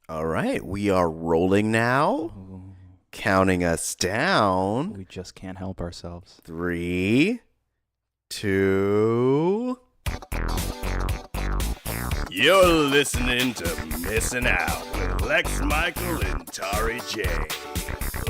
All right, we are rolling now. Counting us down. We just can't help ourselves. 3, 2. You're listening to Missing Out with Lex Michael and Tauri J.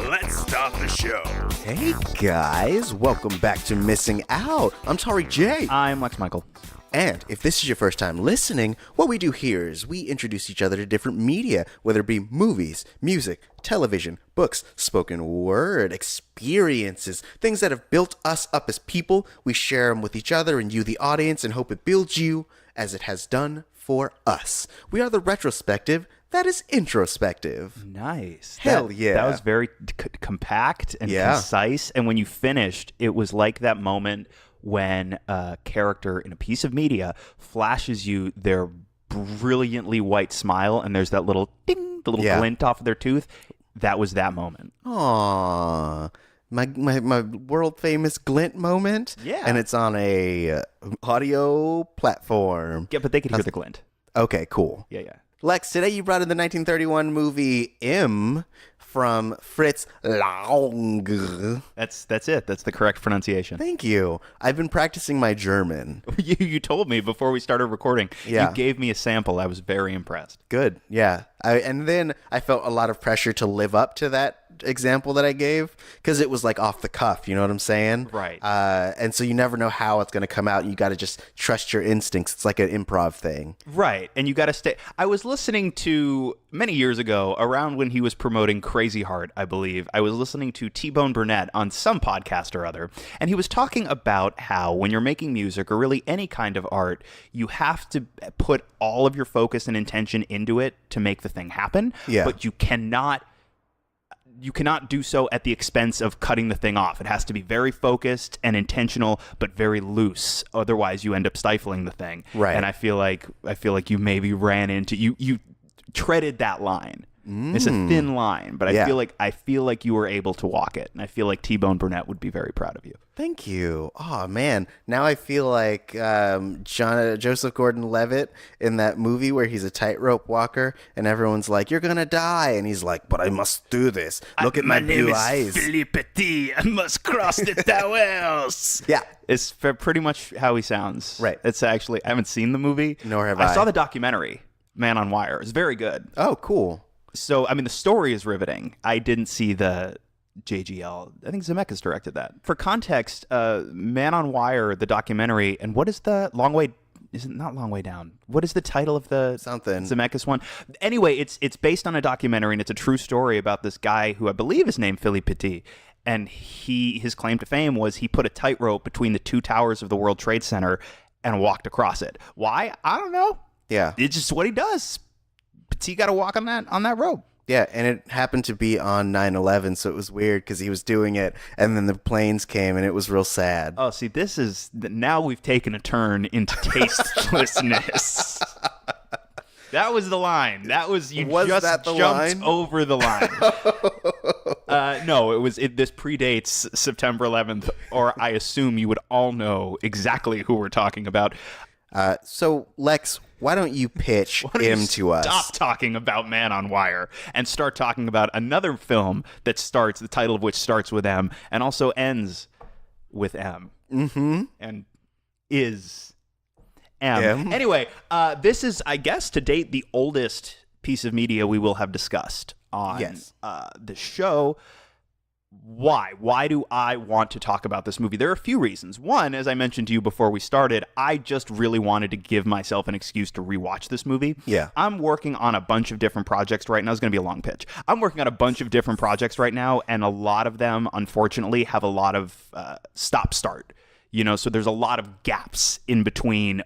Let's start the show. Hey guys, welcome back to Missing Out. I'm Tauri J. I'm Lex Michael. And if this is your first time listening, what we do here is we introduce each other to different media, whether it be movies, music, television, books, spoken word, experiences, things that have built us up as people. We share them with each other and you, the audience, and hope it builds you as it has done for us. We are the retrospective that is introspective. Nice. Hell yeah. That was very compact and concise. And when you finished, it was like that moment when a character in a piece of media flashes you their brilliantly white smile and there's that little ding, the little glint off of their tooth. That was that moment. Aww. My world famous glint moment. Yeah. And it's on a audio platform. Yeah, but they could hear the glint. Okay, cool. Yeah. Lex, today you brought in the 1931 movie M from Fritz Lang. That's it. That's the correct pronunciation. Thank you. I've been practicing my German. You told me before we started recording. Yeah. You gave me a sample. I was very impressed. Good. Yeah. And then I felt a lot of pressure to live up to that example that I gave because it was like off the cuff. You know what I'm saying? Right. And so you never know how it's going to come out. You got to just trust your instincts. It's like an improv thing. Right. And you got to stay. I was listening to many years ago, around when he was promoting Crazy Heart, I believe. I was listening to T-Bone Burnett on some podcast or other. And he was talking about how when you're making music or really any kind of art, you have to put all of your focus and intention into it to make the thing happen. Yeah. But you cannot do so at the expense of cutting the thing off. It has to be very focused and intentional, but very loose. Otherwise, you end up stifling the thing. Right. And I feel like you maybe ran into you treaded that line. It's a thin line, but I feel like you were able to walk it, and I feel like T-Bone Burnett would be very proud of you. Thank you. Oh man, now I feel like Joseph Gordon-Levitt in that movie where he's a tightrope walker, and everyone's like, "You're gonna die," and he's like, "But I must do this. Look at my blue eyes." Philippe. I must cross the towers. Yeah, it's pretty much how he sounds. Right. It's actually I haven't seen the movie, nor have I. I saw the documentary, Man on Wire. It's very good. Oh, cool. So, I mean, the story is riveting. I didn't see the JGL. I think Zemeckis directed that. For context, Man on Wire, the documentary, and what is the Long Way... Is it not Long Way Down? What is the title of the something Zemeckis one? Anyway, it's based on a documentary, and it's a true story about this guy who I believe is named Philippe Petit. And his claim to fame was he put a tightrope between the two towers of the World Trade Center and walked across it. Why? I don't know. Yeah. It's just what he does. Petit got to walk on that rope. Yeah, and it happened to be on 9/11, so it was weird because he was doing it, and then the planes came, and it was real sad. Oh, see, now we've taken a turn into tastelessness. That was the line. That was jumped line? over the line. No, this predates September 11th, or I assume you would all know exactly who we're talking about. So, Lex, why don't you pitch him to us? Stop talking about Man on Wire and start talking about another film the title of which starts with M and also ends with M. Mm-hmm. And is M. Anyway, this is, I guess, to date, the oldest piece of media we will have discussed on the show. Why do I want to talk about this movie? There are a few reasons. One, as I mentioned to you before we started, I just really wanted to give myself an excuse to rewatch this movie. Yeah. I'm working on a bunch of different projects right now. It's going to be a long pitch. I'm working on a bunch of different projects right now, and a lot of them, unfortunately, have a lot of stop-start. So there's a lot of gaps in between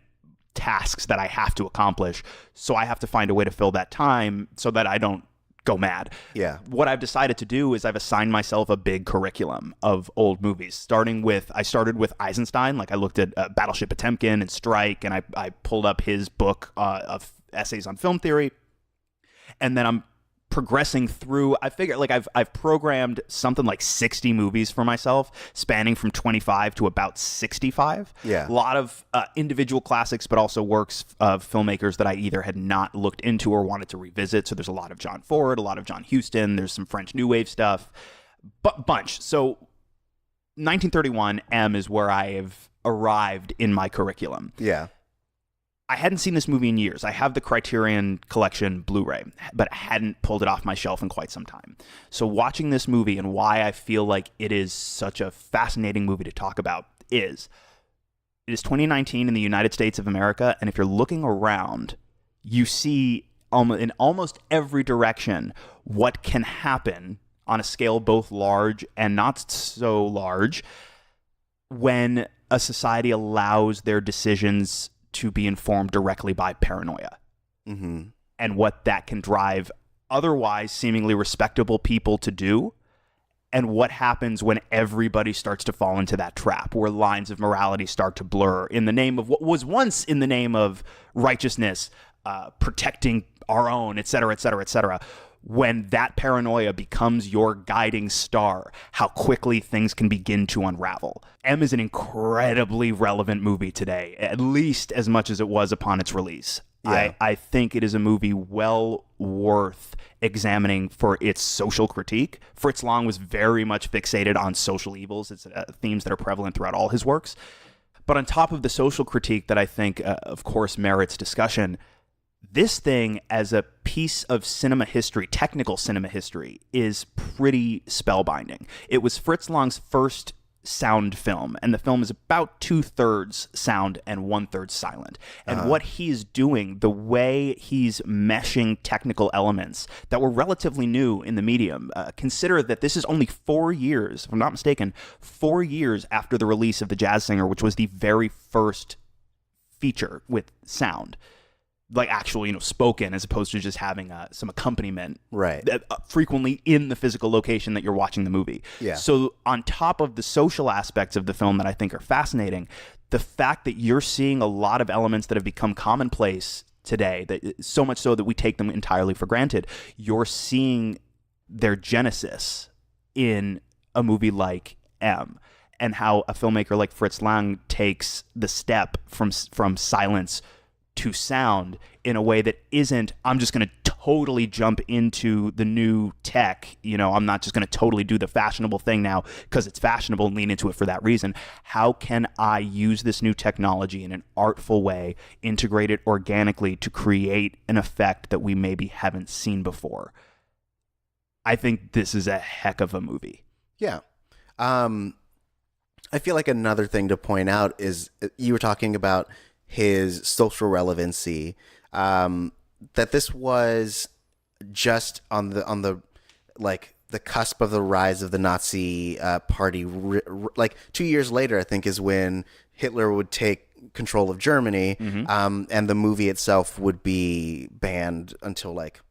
tasks that I have to accomplish. So I have to find a way to fill that time so that I don't go mad. Yeah. What I've decided to do is I've assigned myself a big curriculum of old movies, I started with Eisenstein. Like I looked at Battleship Potemkin and Strike, and I pulled up his book of essays on film theory. And then I'm progressing through, I figure like I've programmed something like 60 movies for myself, spanning from 25 to about 65. Yeah. A lot of individual classics, but also works of filmmakers that I either had not looked into or wanted to revisit. So there's a lot of John Ford, a lot of John Huston. There's some French New Wave stuff, but bunch. So 1931 M is where I have arrived in my curriculum. Yeah. I hadn't seen this movie in years. I have the Criterion Collection Blu-ray, but I hadn't pulled it off my shelf in quite some time. So watching this movie and why I feel like it is such a fascinating movie to talk about is it is 2019 in the United States of America, and if you're looking around, you see in almost every direction what can happen on a scale both large and not so large when a society allows their decisions to be informed directly by paranoia, and what that can drive otherwise seemingly respectable people to do, and what happens when everybody starts to fall into that trap where lines of morality start to blur in the name of what was once in the name of righteousness, protecting our own, et cetera, et cetera, et cetera. When that paranoia becomes your guiding star, how quickly things can begin to unravel. M is an incredibly relevant movie today, at least as much as it was upon its release. Yeah. I think it is a movie well worth examining for its social critique. Fritz Lang was very much fixated on social evils. It's themes that are prevalent throughout all his works. But on top of the social critique that I think, of course, merits discussion, this thing as a piece of cinema history, technical cinema history, is pretty spellbinding. It was Fritz Lang's first sound film, and the film is about 2/3 sound and 1/3 silent. And what he's doing, the way he's meshing technical elements that were relatively new in the medium, consider that this is only 4 years, if I'm not mistaken, 4 years after the release of The Jazz Singer, which was the very first feature with sound. Like actual, spoken, as opposed to just having some accompaniment, right? Frequently in the physical location that you're watching the movie. Yeah. So on top of the social aspects of the film that I think are fascinating, the fact that you're seeing a lot of elements that have become commonplace today, that so much so that we take them entirely for granted, you're seeing their genesis in a movie like M, and how a filmmaker like Fritz Lang takes the step from silence to sound in a way that isn't, I'm just going to totally jump into the new tech. I'm not just going to totally do the fashionable thing now because it's fashionable and lean into it for that reason. How can I use this new technology in an artful way, integrate it organically to create an effect that we maybe haven't seen before? I think this is a heck of a movie. Yeah. I feel like another thing to point out is you were talking about his social relevancy, that this was just on the cusp of the rise of the Nazi party. Like 2 years later, I think, is when Hitler would take control of Germany, and the movie itself would be banned until like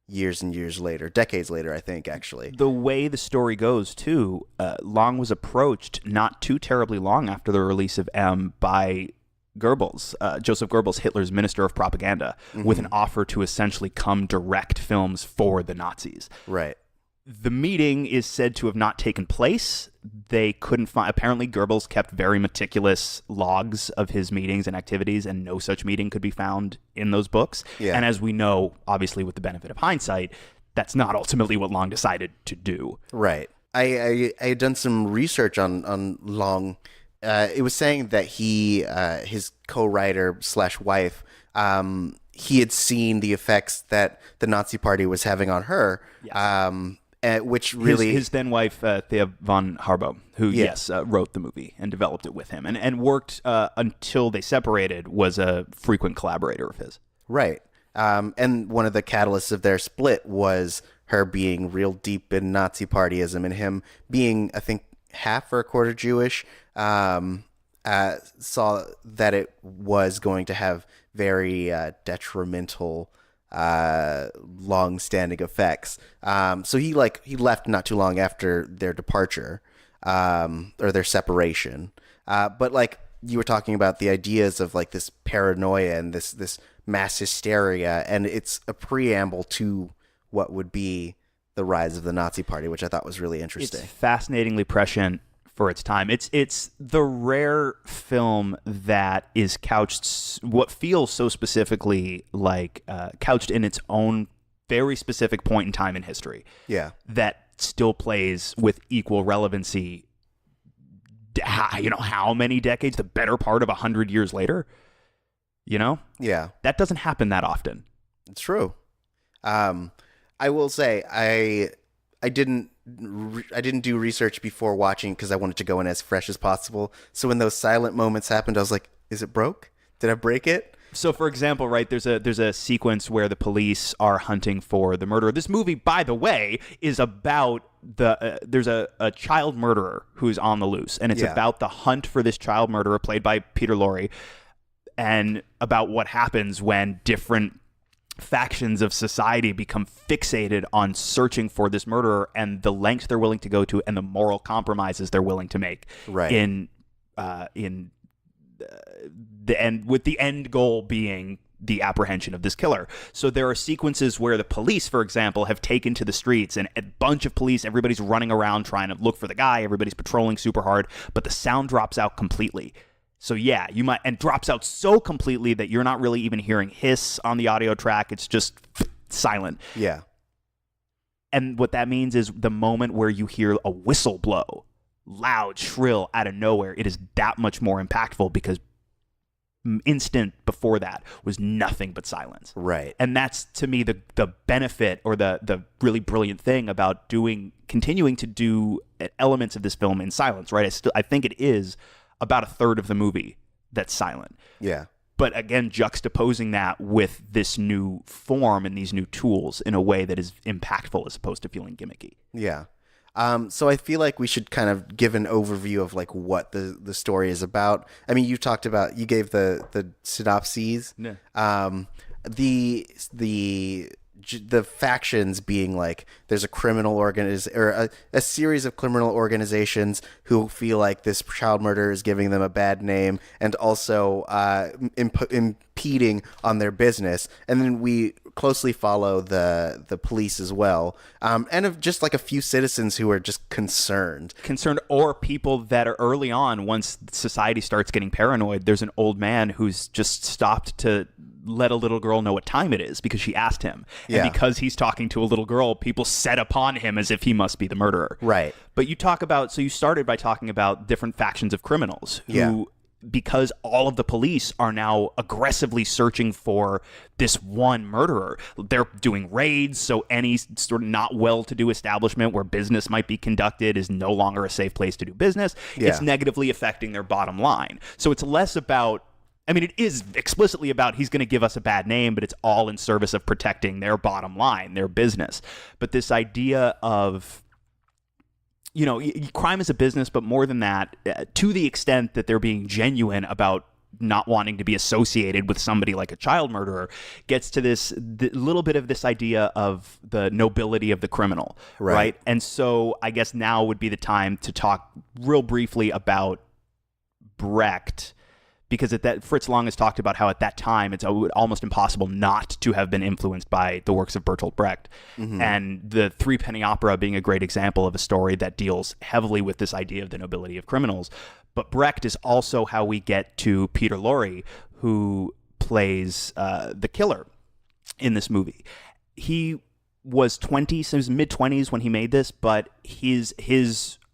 years and years later, decades later, I think, actually. The way the story goes, too, Lang was approached not too terribly long after the release of M by Goebbels, Joseph Goebbels, Hitler's minister of propaganda, with an offer to essentially come direct films for the Nazis. Right. The meeting is said to have not taken place. They couldn't find. Apparently, Goebbels kept very meticulous logs of his meetings and activities, and no such meeting could be found in those books. Yeah. And as we know, obviously, with the benefit of hindsight, that's not ultimately what Lang decided to do. Right. I had done some research on Lang. It was saying that his co-writer / wife, he had seen the effects that the Nazi Party was having on her, which really his then wife Thea von Harbo, who wrote the movie and developed it with him, and worked until they separated, was a frequent collaborator of his. Right. And one of the catalysts of their split was her being real deep in Nazi partyism, and him being, I think, half or a quarter Jewish. Saw that it was going to have very detrimental, long-standing effects. So he left not too long after their departure, or their separation. But like you were talking about the ideas of like this paranoia and this mass hysteria, and it's a preamble to what would be the rise of the Nazi Party, which I thought was really interesting. It's fascinatingly prescient for its time. It's the rare film that is couched, what feels so specifically like couched in its own very specific point in time in history. Yeah. That still plays with equal relevancy. How many decades? The better part of 100 years later. Yeah. That doesn't happen that often. It's true. I will say I didn't do research before watching because I wanted to go in as fresh as possible. So when those silent moments happened, I was like, "Is it broke? Did I break it?" So, for example, right, there's a sequence where the police are hunting for the murderer. This movie, by the way, is about there's a child murderer who's on the loose, and it's about the hunt for this child murderer played by Peter Lorre, and about what happens when different factions of society become fixated on searching for this murderer and the lengths they're willing to go to and the moral compromises they're willing to make in the end, with the end goal being the apprehension of this killer. So there are sequences where the police, for example, have taken to the streets, and a bunch of police, everybody's running around trying to look for the guy, everybody's patrolling super hard, but the sound drops out completely. So yeah, you might, and drops out so completely that you're not really even hearing hiss on the audio track. It's just silent. Yeah. And what that means is the moment where you hear a whistle blow, loud, shrill, out of nowhere, it is that much more impactful because instant before that was nothing but silence. Right. And that's, to me, the benefit or the really brilliant thing about continuing to do elements of this film in silence, right? I think it is about a third of the movie that's silent. Yeah. But again, juxtaposing that with this new form and these new tools in a way that is impactful as opposed to feeling gimmicky. Yeah. So I feel like we should kind of give an overview of like what the story is about. I mean, you gave the synopses. Yeah. The factions being like there's a criminal a series of criminal organizations who feel like this child murderer is giving them a bad name and also impeding on their business, and then we closely follow the police as well, and of just like a few citizens who are just concerned or people that are early on, once society starts getting paranoid. There's an old man who's just stopped to let a little girl know what time it is because she asked him. And because he's talking to a little girl, people set upon him as if he must be the murderer. Right. But you started by talking about different factions of criminals who, because all of the police are now aggressively searching for this one murderer, they're doing raids, so any sort of not well-to-do establishment where business might be conducted is no longer a safe place to do business. Yeah. It's negatively affecting their bottom line. So it's less about, I mean, it is explicitly about he's going to give us a bad name, but it's all in service of protecting their bottom line, their business. But this idea of, crime is a business, but more than that, to the extent that they're being genuine about not wanting to be associated with somebody like a child murderer, gets to this little bit of this idea of the nobility of the criminal, right? And so I guess now would be the time to talk real briefly about Brecht, because Fritz Lang has talked about how at that time it's almost impossible not to have been influenced by the works of Bertolt Brecht. Mm-hmm. And the Threepenny Opera being a great example of a story that deals heavily with this idea of the nobility of criminals. But Brecht is also how we get to Peter Lorre, who plays the killer in this movie. He was 20, so he was mid-20s when he made this, but his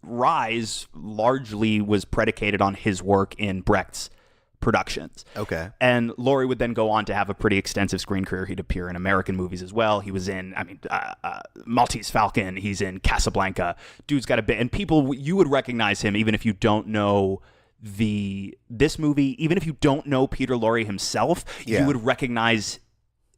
rise largely was predicated on his work in Brecht's productions. Okay. And Lorre would then go on to have a pretty extensive screen career. He'd appear in American movies as well. He was in, Maltese Falcon. He's in Casablanca. Dude's got a bit, and you would recognize him even if you don't know this movie, even if you don't know Peter Lorre himself, you would recognize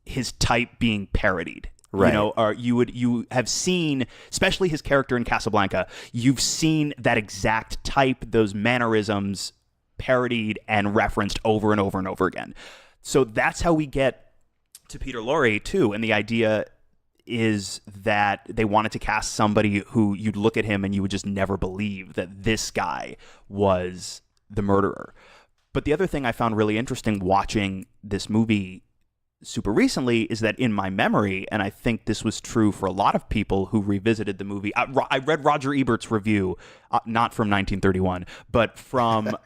his type being parodied. Right. Or you have seen, especially his character in Casablanca, you've seen that exact type, those mannerisms parodied and referenced over and over and over again. So that's how we get to Peter Lorre too. And the idea is that they wanted to cast somebody who you'd look at him and you would just never believe that this guy was the murderer. But the other thing I found really interesting watching this movie super recently is that in my memory, and I think this was true for a lot of people who revisited the movie, I read Roger Ebert's review, not from 1931, but from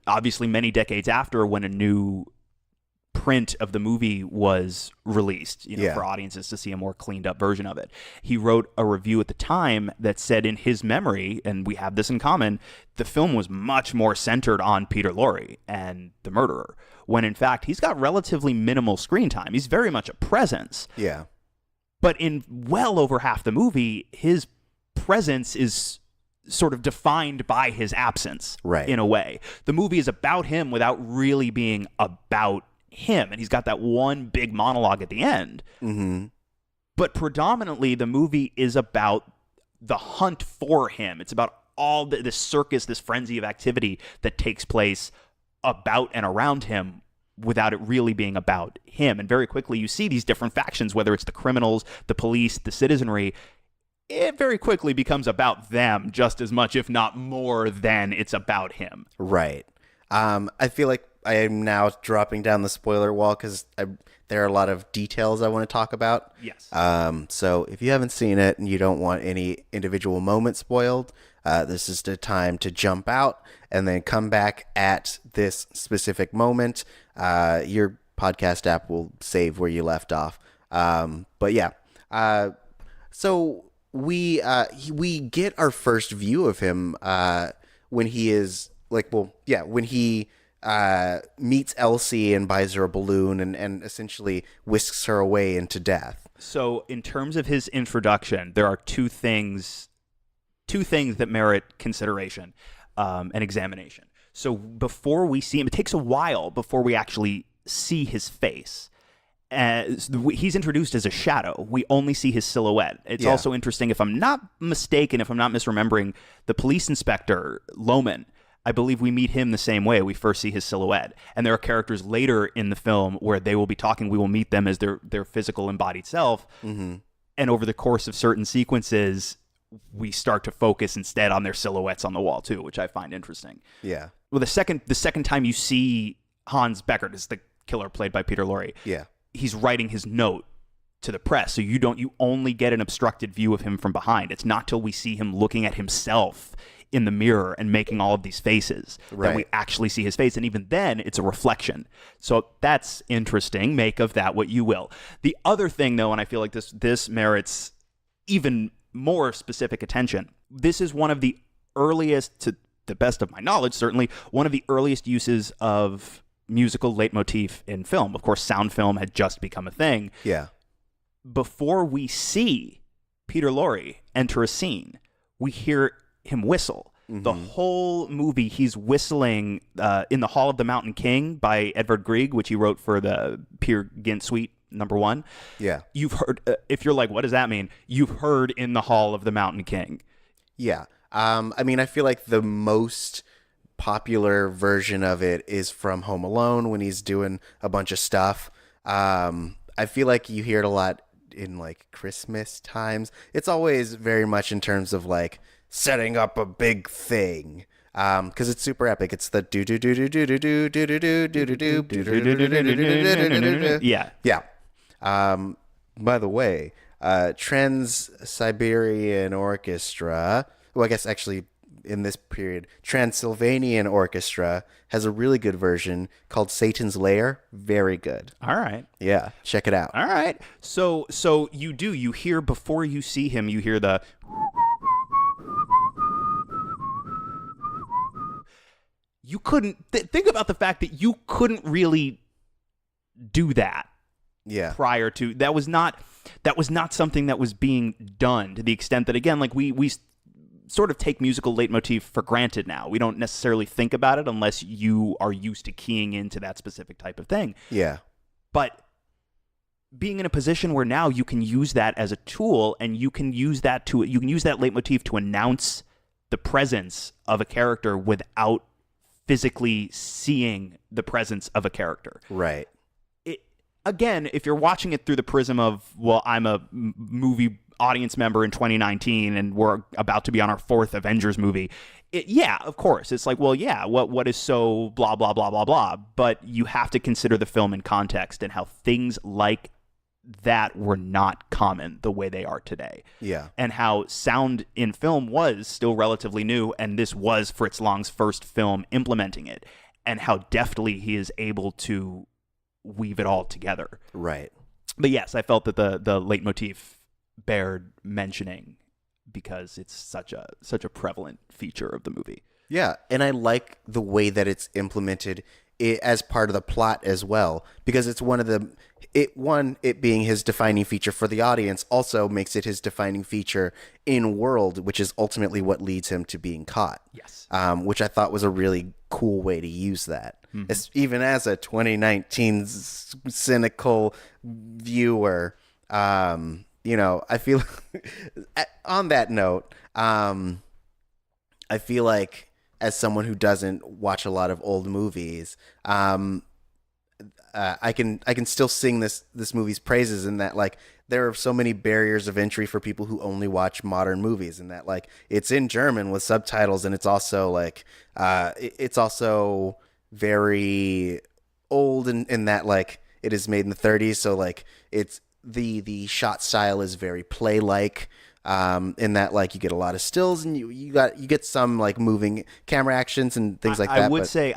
obviously many decades after, when a new print of the movie was released, for audiences to see a more cleaned up version of it. He wrote a review at the time that said in his memory, and we have this in common, the film was much more centered on Peter Lorre and the murderer, when in fact he's got relatively minimal screen time. He's very much a presence. Yeah. But in well over half the movie, his presence is sort of defined by his absence, right, in a way. The movie is about him without really being about him, and he's got that one big monologue at the end. Mm-hmm. But predominantly, the movie is about the hunt for him. It's about all this circus, this frenzy of activity that takes place about and around him without it really being about him. And very quickly, you see these different factions, whether it's the criminals, the police, the citizenry. It very quickly becomes about them just as much, if not more, than it's about him. Right. I feel like I am now dropping down the spoiler wall because there are a lot of details I want to talk about. Yes. So if you haven't seen it and you don't want any individual moments spoiled, this is the time to jump out and then come back at this specific moment. Your podcast app will save where you left off. But yeah. So we get our first view of him when he is when he meets Elsie and buys her a balloon and essentially whisks her away into death. So in terms of his introduction, there are two things that merit consideration and examination. So before we see him, it takes a while before we actually see his face. He's introduced as a shadow. We only see his silhouette. It's also interesting, if I'm not mistaken, if I'm not misremembering, the police inspector, Lohman, I believe we meet him the same way. We first see his silhouette. And there are characters later in the film where they will be talking. We will meet them as their physical embodied self. Mm-hmm. And over the course of certain sequences, we start to focus instead on their silhouettes on the wall too, which I find interesting. Yeah. Well, the second time you see Hans Beckert, is the killer played by Peter Lorre. Yeah. He's writing his note to the press. So you only get an obstructed view of him from behind. It's not till we see him looking at himself in the mirror and making all of these faces that we actually see his face. And even then, it's a reflection. So that's interesting. Make of that what you will. The other thing, though, and I feel like this merits even more specific attention, this is one of the earliest, to the best of my knowledge, certainly, one of the earliest uses of musical leitmotif in film. Of course, sound film had just become a thing. Yeah. Before we see Peter Lorre enter a scene, we hear him whistle. Mm-hmm. The whole movie, he's whistling in the Hall of the Mountain King by Edvard Grieg, which he wrote for the Peer Gynt Suite #1. Yeah. You've heard, if you're like, what does that mean? You've heard in the Hall of the Mountain King. Yeah. I mean, I feel like the most popular version of it is from Home Alone when he's doing a bunch of stuff. I feel like you hear it a lot in like Christmas times. It's always very much in terms of like setting up a big thing, because it's super epic. It's the do do do do do do do do do do do do. Yeah. By the way, Trans-Siberian Orchestra, well, I guess actually in this period, Transylvanian Orchestra has a really good version called Satan's Lair. Very good. All right. Yeah, check it out. All right. So you hear, before you see him, you hear the... You couldn't... think about the fact that you couldn't really do that. Yeah. Prior to... That was not something that was being done, to the extent that, again, like we sort of take musical leitmotif for granted now. We don't necessarily think about it unless you are used to keying into that specific type of thing. Yeah. But being in a position where now you can use that as a tool, and you can use that leitmotif to announce the presence of a character without physically seeing the presence of a character. Right. again, if you're watching it through the prism of, well, I'm a movie audience member in 2019 and we're about to be on our 4th Avengers movie, yeah, of course. It's like, well, yeah, what is so blah, blah, blah, blah, blah. But you have to consider the film in context and how things like that were not common the way they are today. Yeah. And how sound in film was still relatively new, and this was Fritz Lang's first film implementing it, and how deftly he is able to weave it all together. Right. But yes, I felt that the leitmotif bared mentioning because it's such a prevalent feature of the movie. Yeah, and I like the way that it's implemented as part of the plot as well, because it's it being his defining feature for the audience also makes it his defining feature in world, which is ultimately what leads him to being caught. Yes. Which I thought was a really cool way to use that. Even as a 2019 cynical viewer, I feel on that note, I feel like as someone who doesn't watch a lot of old movies, I can still sing this movie's praises in that, like, there are so many barriers of entry for people who only watch modern movies, and that, like, it's in German with subtitles, and it's also like it's also very old in that, like, it is made in the 30s, so like it's the shot style is very play like. In that, like, you get a lot of stills and you get some like moving camera actions and things like that. I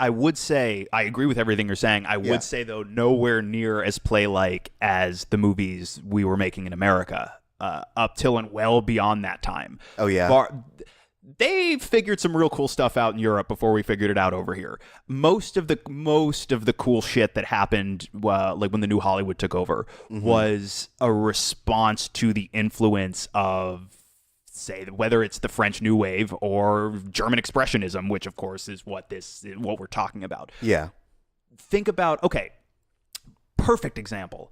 would say I agree with everything you're saying. I would say, though, nowhere near as play like as the movies we were making in America up till and well beyond that time. Oh yeah. They figured some real cool stuff out in Europe before we figured it out over here. Most of the cool shit that happened, like when the New Hollywood took over, was a response to the influence of, say, whether it's the French New Wave or German Expressionism, which of course is what we're talking about. Yeah. Think about, okay, perfect example.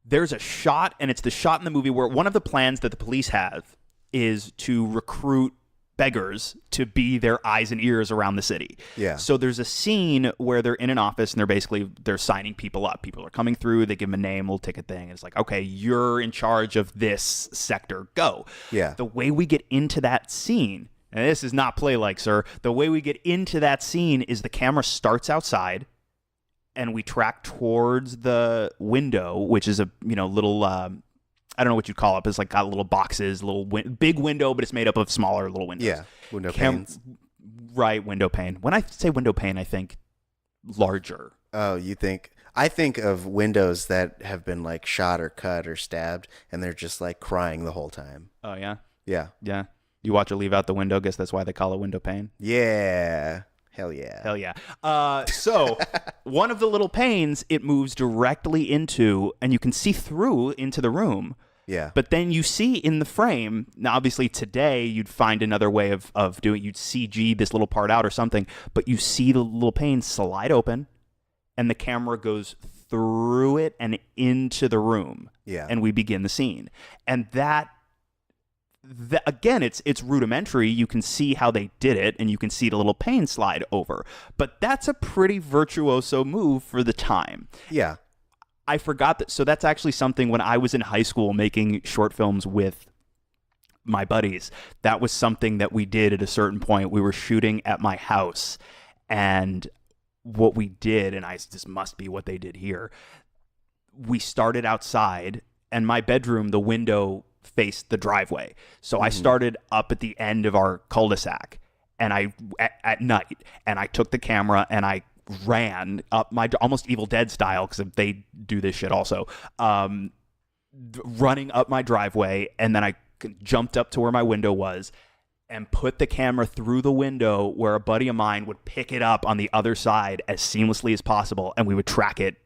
There's a shot, and it's the shot in the movie where one of the plans that the police have is to recruit beggars to be their eyes and ears around the city. Yeah. So there's a scene where they're in an office and they're signing people up. People are coming through, they give them a name, little ticket thing, and it's like, okay, you're in charge of this sector, go. Yeah. The way we get into that scene, and this is not play like, sir, the way we get into that scene is the camera starts outside and we track towards the window, which is a little I don't know what you'd call it, but it's like got little boxes, big window, but it's made up of smaller little windows. Yeah, window panes. Right, window pane. When I say window pane, I think larger. Oh, you think? I think of windows that have been like shot or cut or stabbed, and they're just like crying the whole time. Oh, yeah? Yeah. Yeah. You watch her leave out the window, guess that's why they call it window pane? Yeah. Hell yeah. Hell yeah. So one of the little panes, it moves directly into, and you can see through into the room. Yeah. But then you see in the frame, now obviously today you'd find another way of doing, you'd CG this little part out or something, but you see the little pane slide open and the camera goes through it and into the room. Yeah. And we begin the scene. And that again, it's rudimentary. You can see how they did it and you can see the little pane slide over. But that's a pretty virtuoso move for the time. Yeah. I forgot that. So that's actually something when I was in high school making short films with my buddies. That was something that we did at a certain point. We were shooting at my house, and what we did, and this must be what they did here. We started outside, and my bedroom, the window faced the driveway. So I started up at the end of our cul-de-sac, and at night, and I took the camera and I ran up my almost Evil Dead style, because they do this shit also, running up my driveway, and then I jumped up to where my window was and put the camera through the window where a buddy of mine would pick it up on the other side as seamlessly as possible, and we would track it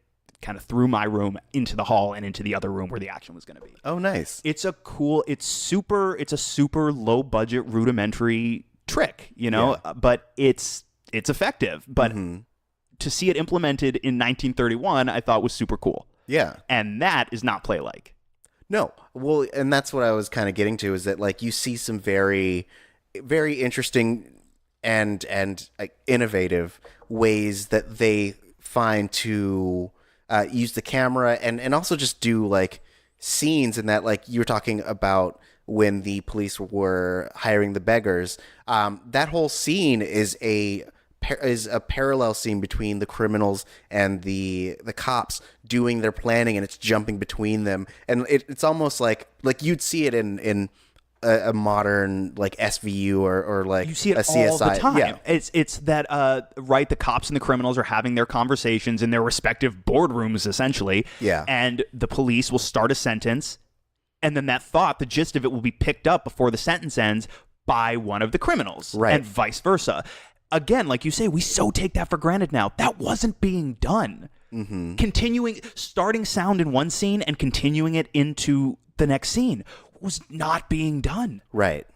kind of through my room into the hall and into the other room where the action was going to be. Oh, nice. It's a super low budget rudimentary trick, but it's effective. But to see it implemented in 1931, I thought was super cool. Yeah. And that is not play like. No. Well, and that's what I was kind of getting to, is that, like, you see some very, very interesting and like, innovative ways that they find to use the camera and also just do like scenes in that, like you were talking about when the police were hiring the beggars. That whole scene is a parallel scene between the criminals and the cops doing their planning, and it's jumping between them, and it's almost like you'd see it in a modern like SVU or like you see it a CSI all the time. Yeah. It's that right, the cops and the criminals are having their conversations in their respective boardrooms essentially. Yeah. And the police will start a sentence, and then that thought, the gist of it, will be picked up before the sentence ends by one of the criminals. Right. And vice versa. Again, like you say, we so take that for granted now. That wasn't being done. Mm-hmm. Starting sound in one scene and continuing it into the next scene was not being done. Right.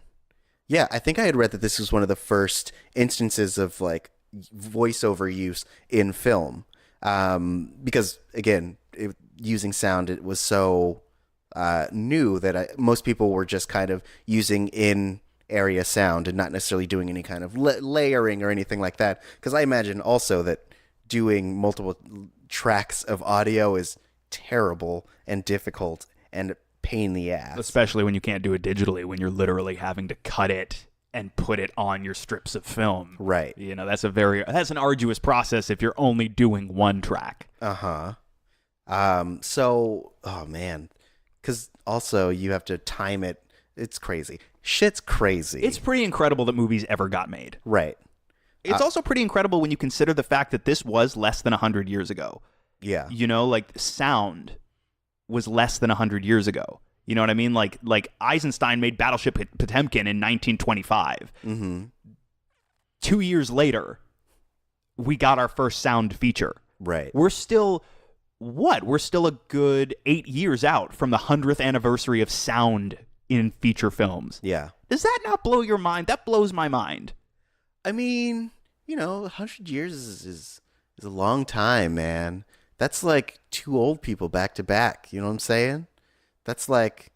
Yeah, I think I had read that this was one of the first instances of like voiceover use in film, because again, using sound, it was so new that most people were just kind of using in area sound and not necessarily doing any kind of layering or anything like that. Because I imagine also that doing multiple tracks of audio is terrible and difficult and pain in the ass. Especially when you can't do it digitally, when you're literally having to cut it and put it on your strips of film. Right. You know, that's an arduous process if you're only doing one track. So, oh man, because also you have to time it. It's crazy. Shit's crazy. It's pretty incredible that movies ever got made. Right. It's also pretty incredible when you consider the fact that this was less than 100 years ago. Yeah. You know, like sound was less than 100 years ago. You know what I mean? Like Eisenstein made Battleship Potemkin in 1925. Mm-hmm. 2 years later, we got our first sound feature. Right. We're still a good 8 years out from the 100th anniversary of sound in feature films. Yeah. Does that not blow your mind? That blows my mind. I mean, 100 years is a long time, man. That's like two old people back to back. You know what I'm saying? That's like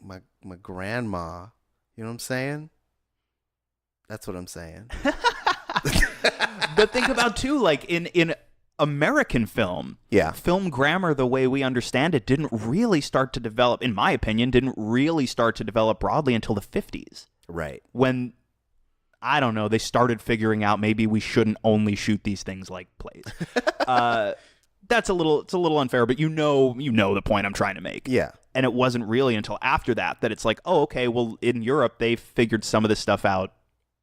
my grandma. You know what I'm saying? That's what I'm saying. But think about too, like in American film, film grammar, the way we understand it, didn't really start to develop, in my opinion, broadly until the 50s. Right. When, I don't know, they started figuring out maybe we shouldn't only shoot these things like plays. It's a little unfair, but you know the point I'm trying to make. Yeah. And it wasn't really until after that it's like, oh, okay, well, in Europe, they figured some of this stuff out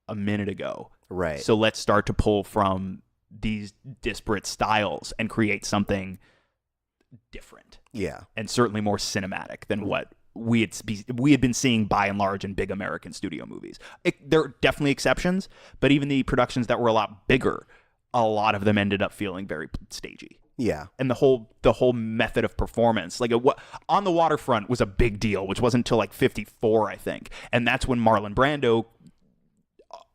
a minute ago. Right. So let's start to pull from these disparate styles and create something different. Yeah. And certainly more cinematic than what we had been seeing by and large in big American studio movies. There are definitely exceptions, but even the productions that were a lot bigger, a lot of them ended up feeling very stagey. Yeah. And the whole method of performance, like On the Waterfront was a big deal, which wasn't until like 54, I think. And that's when Marlon Brando,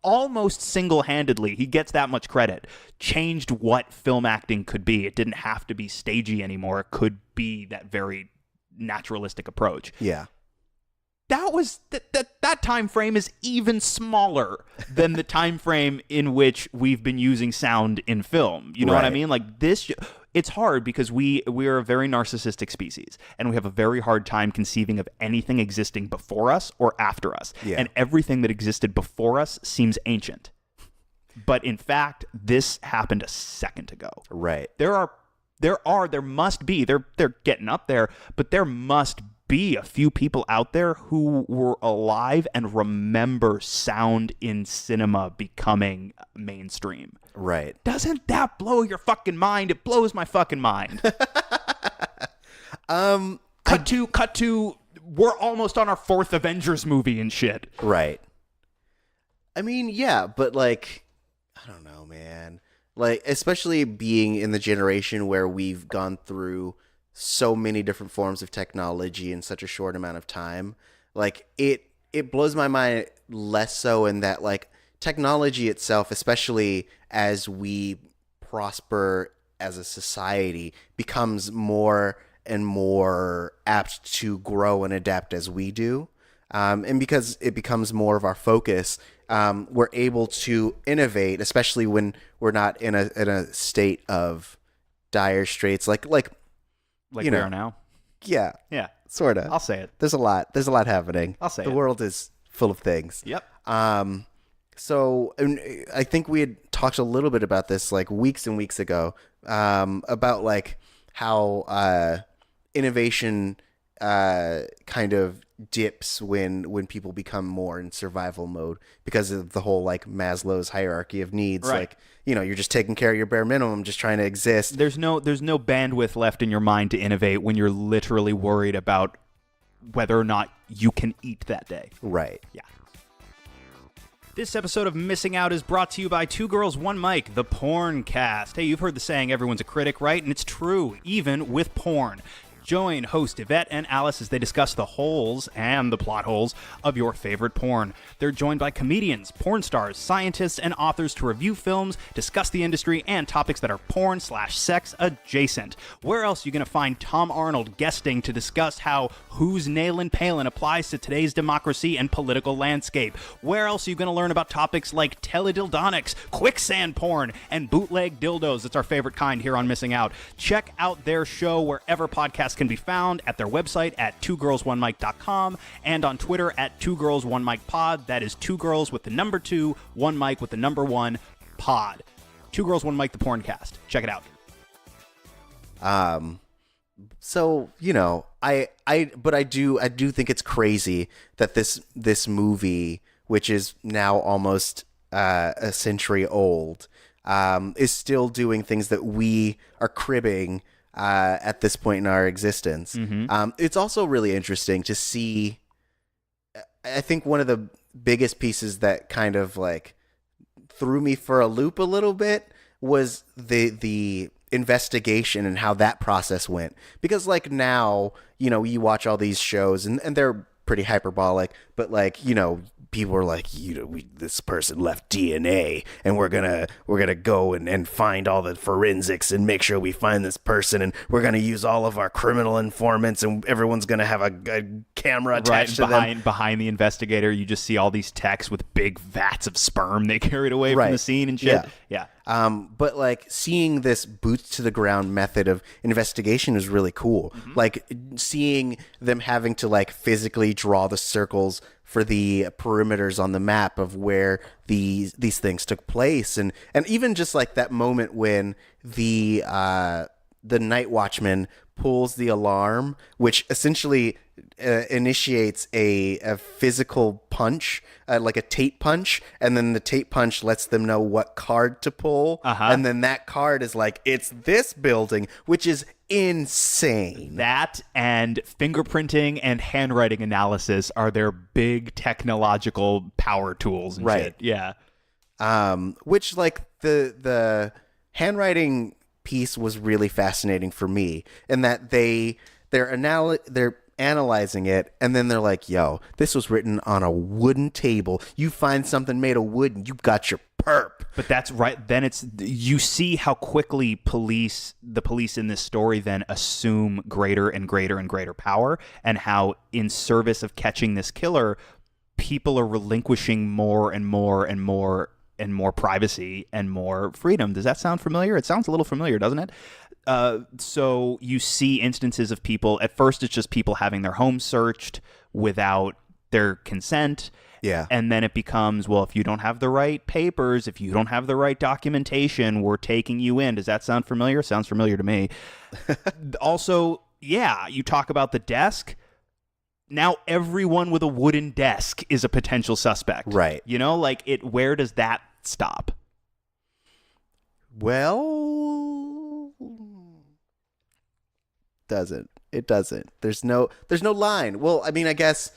almost single-handedly, he gets that much credit, changed what film acting could be. It didn't have to be stagey anymore. It could be that very naturalistic approach. Yeah. That was that time frame is even smaller than the time frame in which we've been using sound in film. You know what I mean? Like this, it's hard because we are a very narcissistic species, and we have a very hard time conceiving of anything existing before us or after us. Yeah. And everything that existed before us seems ancient. But in fact, this happened a second ago. Right. There must be, they're getting up there, but there must be a few people out there who were alive and remember sound in cinema becoming mainstream. Right. Doesn't that blow your fucking mind? It blows my fucking mind. Cut to, we're almost on our fourth Avengers movie and shit. Right. I mean, yeah, but like, I don't know, man. Like, especially being in the generation where we've gone through so many different forms of technology in such a short amount of time, like it blows my mind less so in that like technology itself, especially as we prosper as a society, becomes more and more apt to grow and adapt as we do. And because it becomes more of our focus, we're able to innovate, especially when we're not in a state of dire straits, like we are now. Yeah, sort of. I'll say it. There's a lot happening. I'll say the it. world is full of things. Yep. So and I think we had talked a little bit about this like weeks and weeks ago, about like how innovation kind of dips when people become more in survival mode because of the whole like Maslow's hierarchy of needs. Right. Like, you're just taking care of your bare minimum, just trying to exist. There's no bandwidth left in your mind to innovate when you're literally worried about whether or not you can eat that day. Right. Yeah. This episode of Missing Out is brought to you by Two Girls, One Mic, the porn cast. Hey, you've heard the saying, everyone's a critic, right? And it's true, even with porn. Join host Yvette and Alice as they discuss the holes and the plot holes of your favorite porn. They're joined by comedians, porn stars, scientists, and authors to review films, discuss the industry, and topics that are porn/sex adjacent. Where else are you going to find Tom Arnold guesting to discuss how Who's Nailin' Palin applies to today's democracy and political landscape? Where else are you going to learn about topics like teledildonics, quicksand porn, and bootleg dildos? It's our favorite kind here on Missing Out. Check out their show wherever podcasts can be found, at their website at twogirlsonemic.com, and on Twitter at twogirlsonemic.pod. That is 2 girls with the number 2, 1 mic with the number 1 pod. 2 Girls, 1 Mic, the porncast. Check it out. So, I do think it's crazy that this movie, which is now almost a century old, is still doing things that we are cribbing at this point in our existence. Mm-hmm. It's also really interesting to see. I think one of the biggest pieces that kind of like threw me for a loop a little bit was the investigation and how that process went. Because like now, you watch all these shows and they're pretty hyperbolic, but like, people are like, this person left DNA and we're gonna go and find all the forensics and make sure we find this person, and we're gonna use all of our criminal informants, and everyone's gonna have a camera attached to them. Behind the investigator, you just see all these techs with big vats of sperm they carried away from the scene and shit. Yeah. But like seeing this boots to the ground method of investigation is really cool. Mm-hmm. Like seeing them having to like physically draw the circles for the perimeters on the map of where these things took place, and even just like that moment when the night watchman pulls the alarm, which essentially initiates a physical punch, like a tape punch, and then the tape punch lets them know what card to pull, and then that card is like, it's this building, which is insane. That and fingerprinting and handwriting analysis are their big technological power tools and shit. Yeah. Which like the handwriting piece was really fascinating for me, in that they're analyzing it, and then they're like, yo, this was written on a wooden table. You find something made of wood and you got your perp. But that's right. Then you see how quickly the police in this story then assume greater and greater and greater power, and how in service of catching this killer, people are relinquishing more and more and more and more privacy and more freedom. Does that sound familiar? It sounds a little familiar, doesn't it? So you see instances of people, at first it's just people having their homes searched without their consent. Yeah. And then it becomes, well, if you don't have the right papers, if you don't have the right documentation, we're taking you in. Does that sound familiar? Sounds familiar to me. Also, yeah, you talk about the desk. Now everyone with a wooden desk is a potential suspect. Right. Where does that stop? Well, it doesn't. There's no line. Well, I mean, I guess,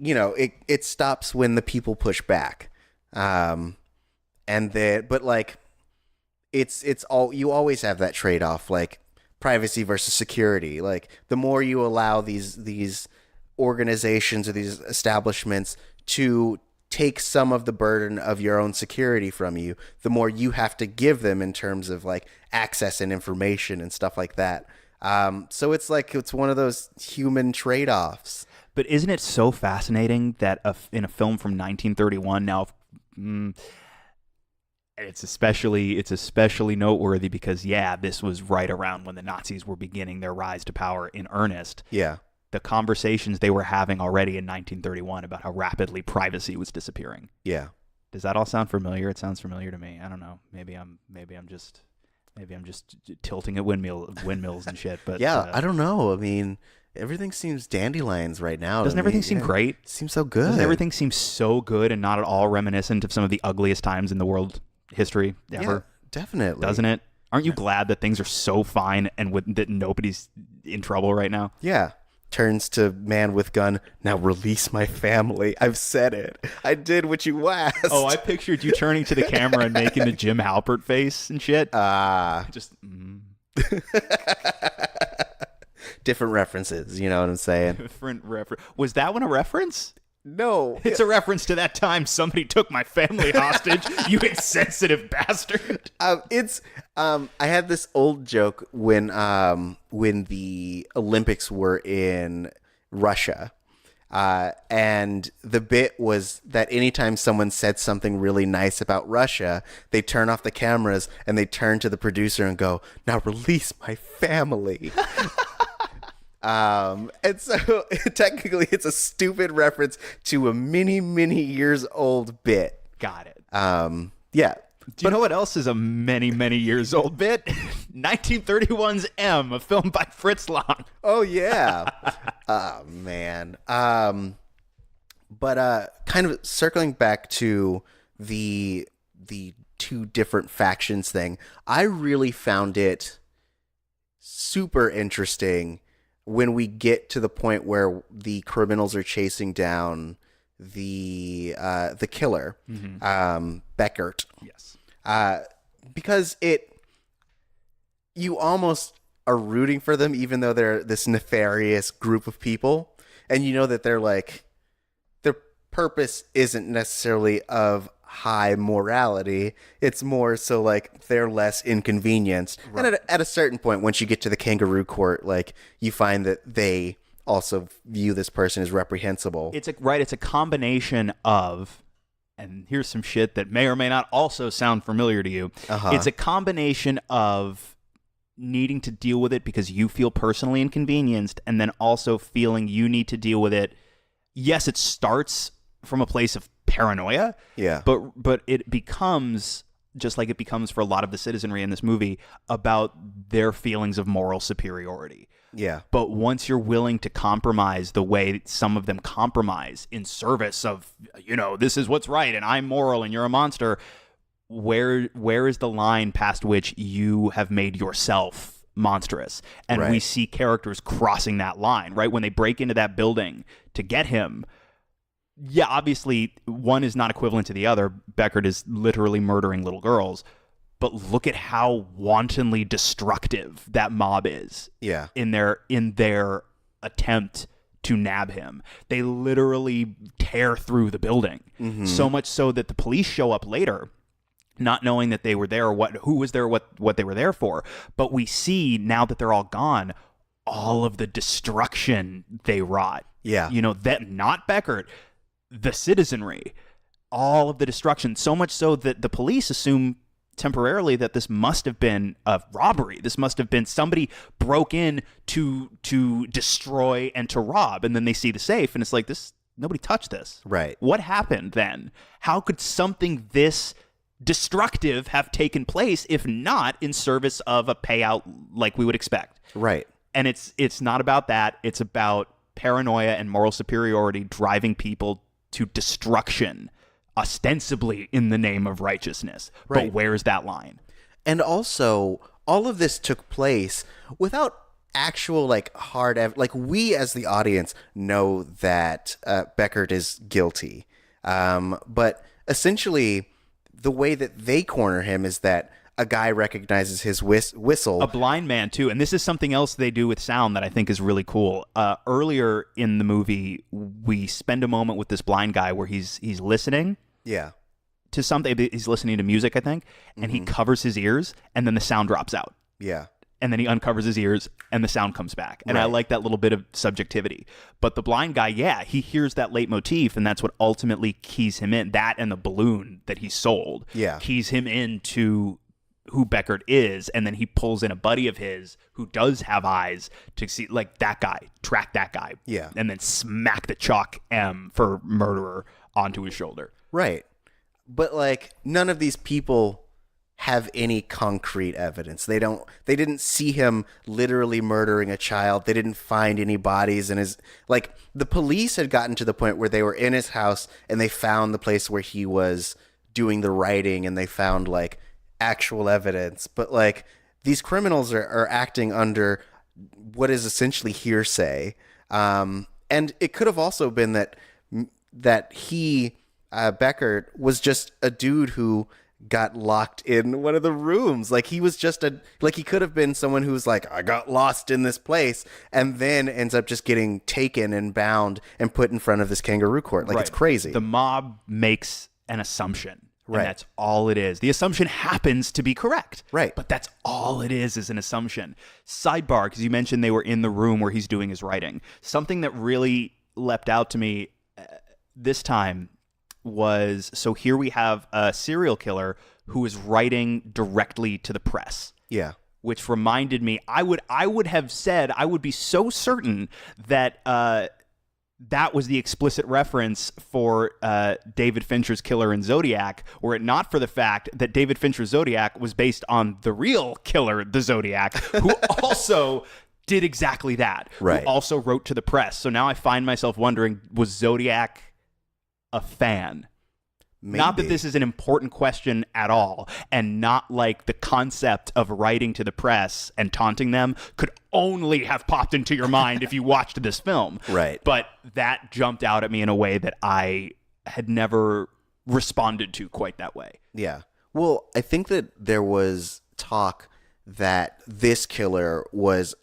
it stops when the people push back. But like, it's all, you always have that trade-off, like privacy versus security. Like the more you allow these organizations or these establishments to take some of the burden of your own security from you, the more you have to give them in terms of like access and information and stuff like that. So it's like, it's one of those human trade-offs. But isn't it so fascinating that in a film from 1931, now It's especially noteworthy because, this was right around when the Nazis were beginning their rise to power in earnest. Yeah. The conversations they were having already in 1931 about how rapidly privacy was disappearing. Yeah. Does that all sound familiar? It sounds familiar to me. I don't know. Maybe I'm just tilting at windmills and shit. But I don't know. I mean, everything seems dandelions right now. Doesn't everything seem great? Seems so good. Doesn't everything seem so good and not at all reminiscent of some of the ugliest times in the world history ever? Yeah, definitely. Doesn't it? Aren't you glad that things are so fine and that nobody's in trouble right now? Yeah. Turns to man with gun. Now release my family. I've said it. I did what you asked. Oh, I pictured you turning to the camera and making the Jim Halpert face and shit. Different references. You know what I'm saying? Different reference. Was that one a reference? No. It's a reference to that time somebody took my family hostage, you insensitive bastard. I had this old joke when the Olympics were in Russia. And the bit was that anytime someone said something really nice about Russia, they turn off the cameras and they turn to the producer and go, "Now release my family." And so technically it's a stupid reference to a many years old bit. Got it. Yeah. Do you know what else is a many years old bit? 1931's M, a film by Fritz Lang. Oh yeah. Oh man. But kind of circling back to the two different factions thing, I really found it super interesting when we get to the point where the criminals are chasing down the killer, Beckert. Yes. Because you almost are rooting for them, even though they're this nefarious group of people, and you know that they're like, their purpose isn't necessarily of high morality. It's more so like they're less inconvenienced. Right. And at a certain point, once you get to the kangaroo court, like you find that they also view this person as reprehensible. It's a combination of, and here's some shit that may or may not also sound familiar to you. It's a combination of needing to deal with it because you feel personally inconvenienced, and then also feeling you need to deal with it. Yes, it starts from a place of paranoia. Yeah. But it becomes, just like it becomes for a lot of the citizenry in this movie, about their feelings of moral superiority. Yeah. But once you're willing to compromise the way some of them compromise in service of, this is what's right and I'm moral and you're a monster, where is the line past which you have made yourself monstrous? And we see characters crossing that line, right? When they break into that building to get him, yeah, obviously one is not equivalent to the other. Beckert is literally murdering little girls. But look at how wantonly destructive that mob is. Yeah. In their attempt to nab him. They literally tear through the building. Mm-hmm. So much so that the police show up later, not knowing that they were there or who was there, what they were there for. But we see, now that they're all gone, all of the destruction they wrought. Yeah. That not Beckert, the citizenry, all of the destruction. So much so that the police assume temporarily that this must have been a robbery. This must have been somebody broke in to destroy and to rob. And then they see the safe and it's like, nobody touched this. Right. What happened then? How could something this destructive have taken place if not in service of a payout like we would expect? Right. And it's not about that. It's about paranoia and moral superiority driving people to destruction, ostensibly in the name of righteousness. Right. But where's that line? And also, all of this took place without actual hard we as the audience know that Beckert is guilty. But essentially, the way that they corner him is that a guy recognizes his whistle. A blind man, too. And this is something else they do with sound that I think is really cool. Earlier in the movie, we spend a moment with this blind guy where he's listening. Yeah. To something. He's listening to music, I think. And he covers his ears, and then the sound drops out. Yeah. and then he uncovers his ears and the sound comes back. And I like that little bit of subjectivity. But the blind guy, he hears that leitmotif, and that's what ultimately keys him in. That and the balloon that he sold keys him into who Beckert is, and then he pulls in a buddy of his who does have eyes to see, like, that guy, track that guy, and then smack the chalk M for murderer onto his shoulder. Right. But, like, none of these people have any concrete evidence. They didn't see him literally murdering a child. They didn't find any bodies in his, like, the police had gotten to the point where they were in his house and they found the place where he was doing the writing, and they found, like, actual evidence. But, like, these criminals are acting under what is essentially hearsay. And it could have also been that he, Beckert, was just a dude who got locked in one of the rooms. Like, he was just he could have been someone who's like, I got lost in this place, and then ends up just getting taken and bound and put in front of this kangaroo court. Like, it's crazy. The mob makes an assumption. And that's all it is. The assumption happens to be correct. Right. But that's all it is an assumption. Sidebar, because you mentioned they were in the room where he's doing his writing. Something that really leapt out to me this time was, so here we have a serial killer who is writing directly to the press. Yeah. Which reminded me, I would have said, I would be so certain that that was the explicit reference for David Fincher's killer in Zodiac, were it not for the fact that David Fincher's Zodiac was based on the real killer, the Zodiac, who also did exactly that. Right. Who also wrote to the press. So now I find myself wondering, was Zodiac a fan? Maybe. Not that this is an important question at all, and not like the concept of writing to the press and taunting them could only have popped into your mind if you watched this film. Right. But that jumped out at me in a way that I had never responded to quite that way. Yeah. Well, I think that there was talk that this killer was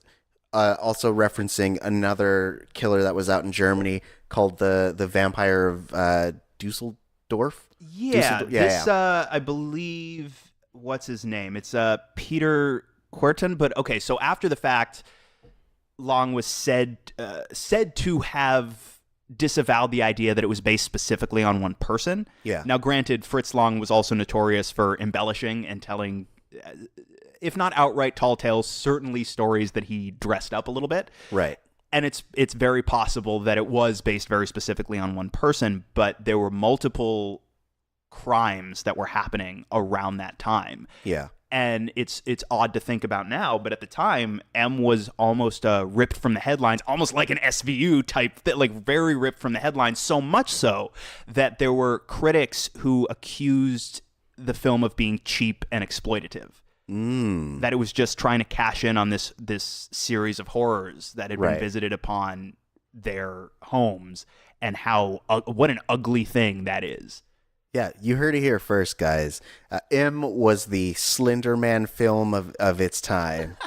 also referencing another killer that was out in Germany called the Vampire of Dusseldorf. I believe, what's his name? It's Peter Querton. But okay, so after the fact, Lang was said to have disavowed the idea that it was based specifically on one person. Yeah. Now, granted, Fritz Lang was also notorious for embellishing and telling, if not outright tall tales, certainly stories that he dressed up a little bit. Right. And it's very possible that it was based very specifically on one person, but there were multiple crimes that were happening around that time. Yeah. And it's odd to think about now, but at the time, M was almost ripped from the headlines, almost like an SVU type, like very ripped from the headlines, so much so that there were critics who accused the film of being cheap and exploitative. That it was just trying to cash in on this series of horrors that had been visited upon their homes, and how what an ugly thing that is. Yeah, you heard it here first, guys. M was the Slender Man film of its time.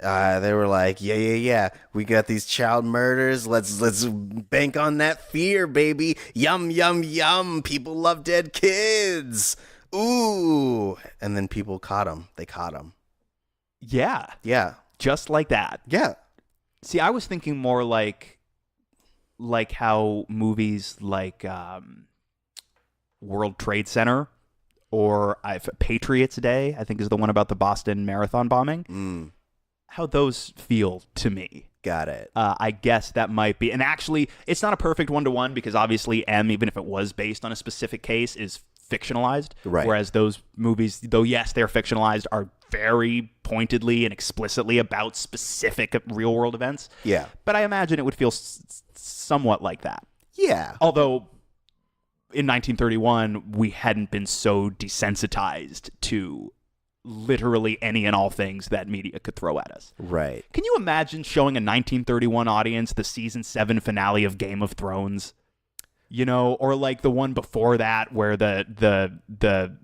They were like, yeah, we got these child murders. Let's bank on that fear, baby. Yum, yum, yum. People love dead kids. Ooh. And then people caught him. They caught him. Yeah. Yeah. Just like that. Yeah. See, I was thinking more like how movies like World Trade Center or Patriots Day, I think is the one about the Boston Marathon bombing. How those feel to me. Got it. I guess that might be. And actually, it's not a perfect one-to-one, because obviously M, even if it was based on a specific case, is fictionalized. Right. Whereas those movies, though yes, they're fictionalized, are very pointedly and explicitly about specific real-world events. Yeah. But I imagine it would feel somewhat like that. Yeah. Although in 1931, we hadn't been so desensitized to literally any and all things that media could throw at us. Right. Can you imagine showing a 1931 audience the season 7 finale of Game of Thrones? You know, or like the one before that where the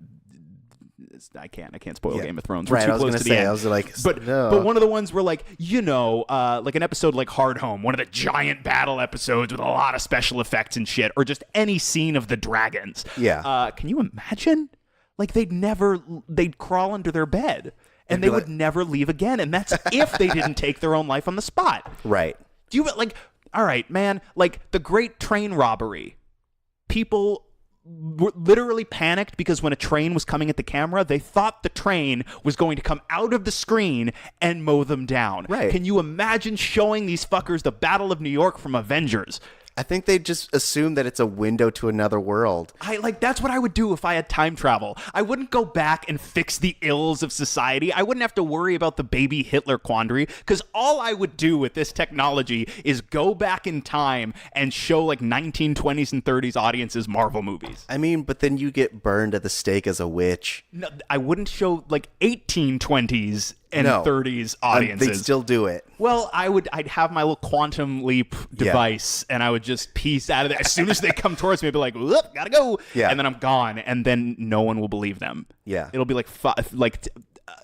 I can't spoil Game of Thrones. We're too close to the end. I was like, but one of the ones where, like, you know, like an episode like Hard Home, one of the giant battle episodes with a lot of special effects and shit, or just any scene of the dragons. Yeah. Can you imagine? Like, they'd crawl under their bed and they would never leave again. And that's if they didn't take their own life on the spot. Right. Do you like? All right, man. Like the Great Train Robbery. People were literally panicked because when a train was coming at the camera, they thought the train was going to come out of the screen and mow them down. Right. Can you imagine showing these fuckers the Battle of New York from Avengers? I think they just assume that it's a window to another world. That's what I would do if I had time travel. I wouldn't go back and fix the ills of society. I wouldn't have to worry about the baby Hitler quandary, because all I would do with this technology is go back in time and show like 1920s and 30s audiences Marvel movies. I mean, but then you get burned at the stake as a witch. No, I wouldn't show like 1820s and 30s audiences. They'd still do it. Well, I'd have my little quantum leap device, and I would just piece out of there. As soon as they come towards me, I'd be like, whoop, gotta go. Yeah. And then I'm gone, and then no one will believe them. Yeah. It'll be like a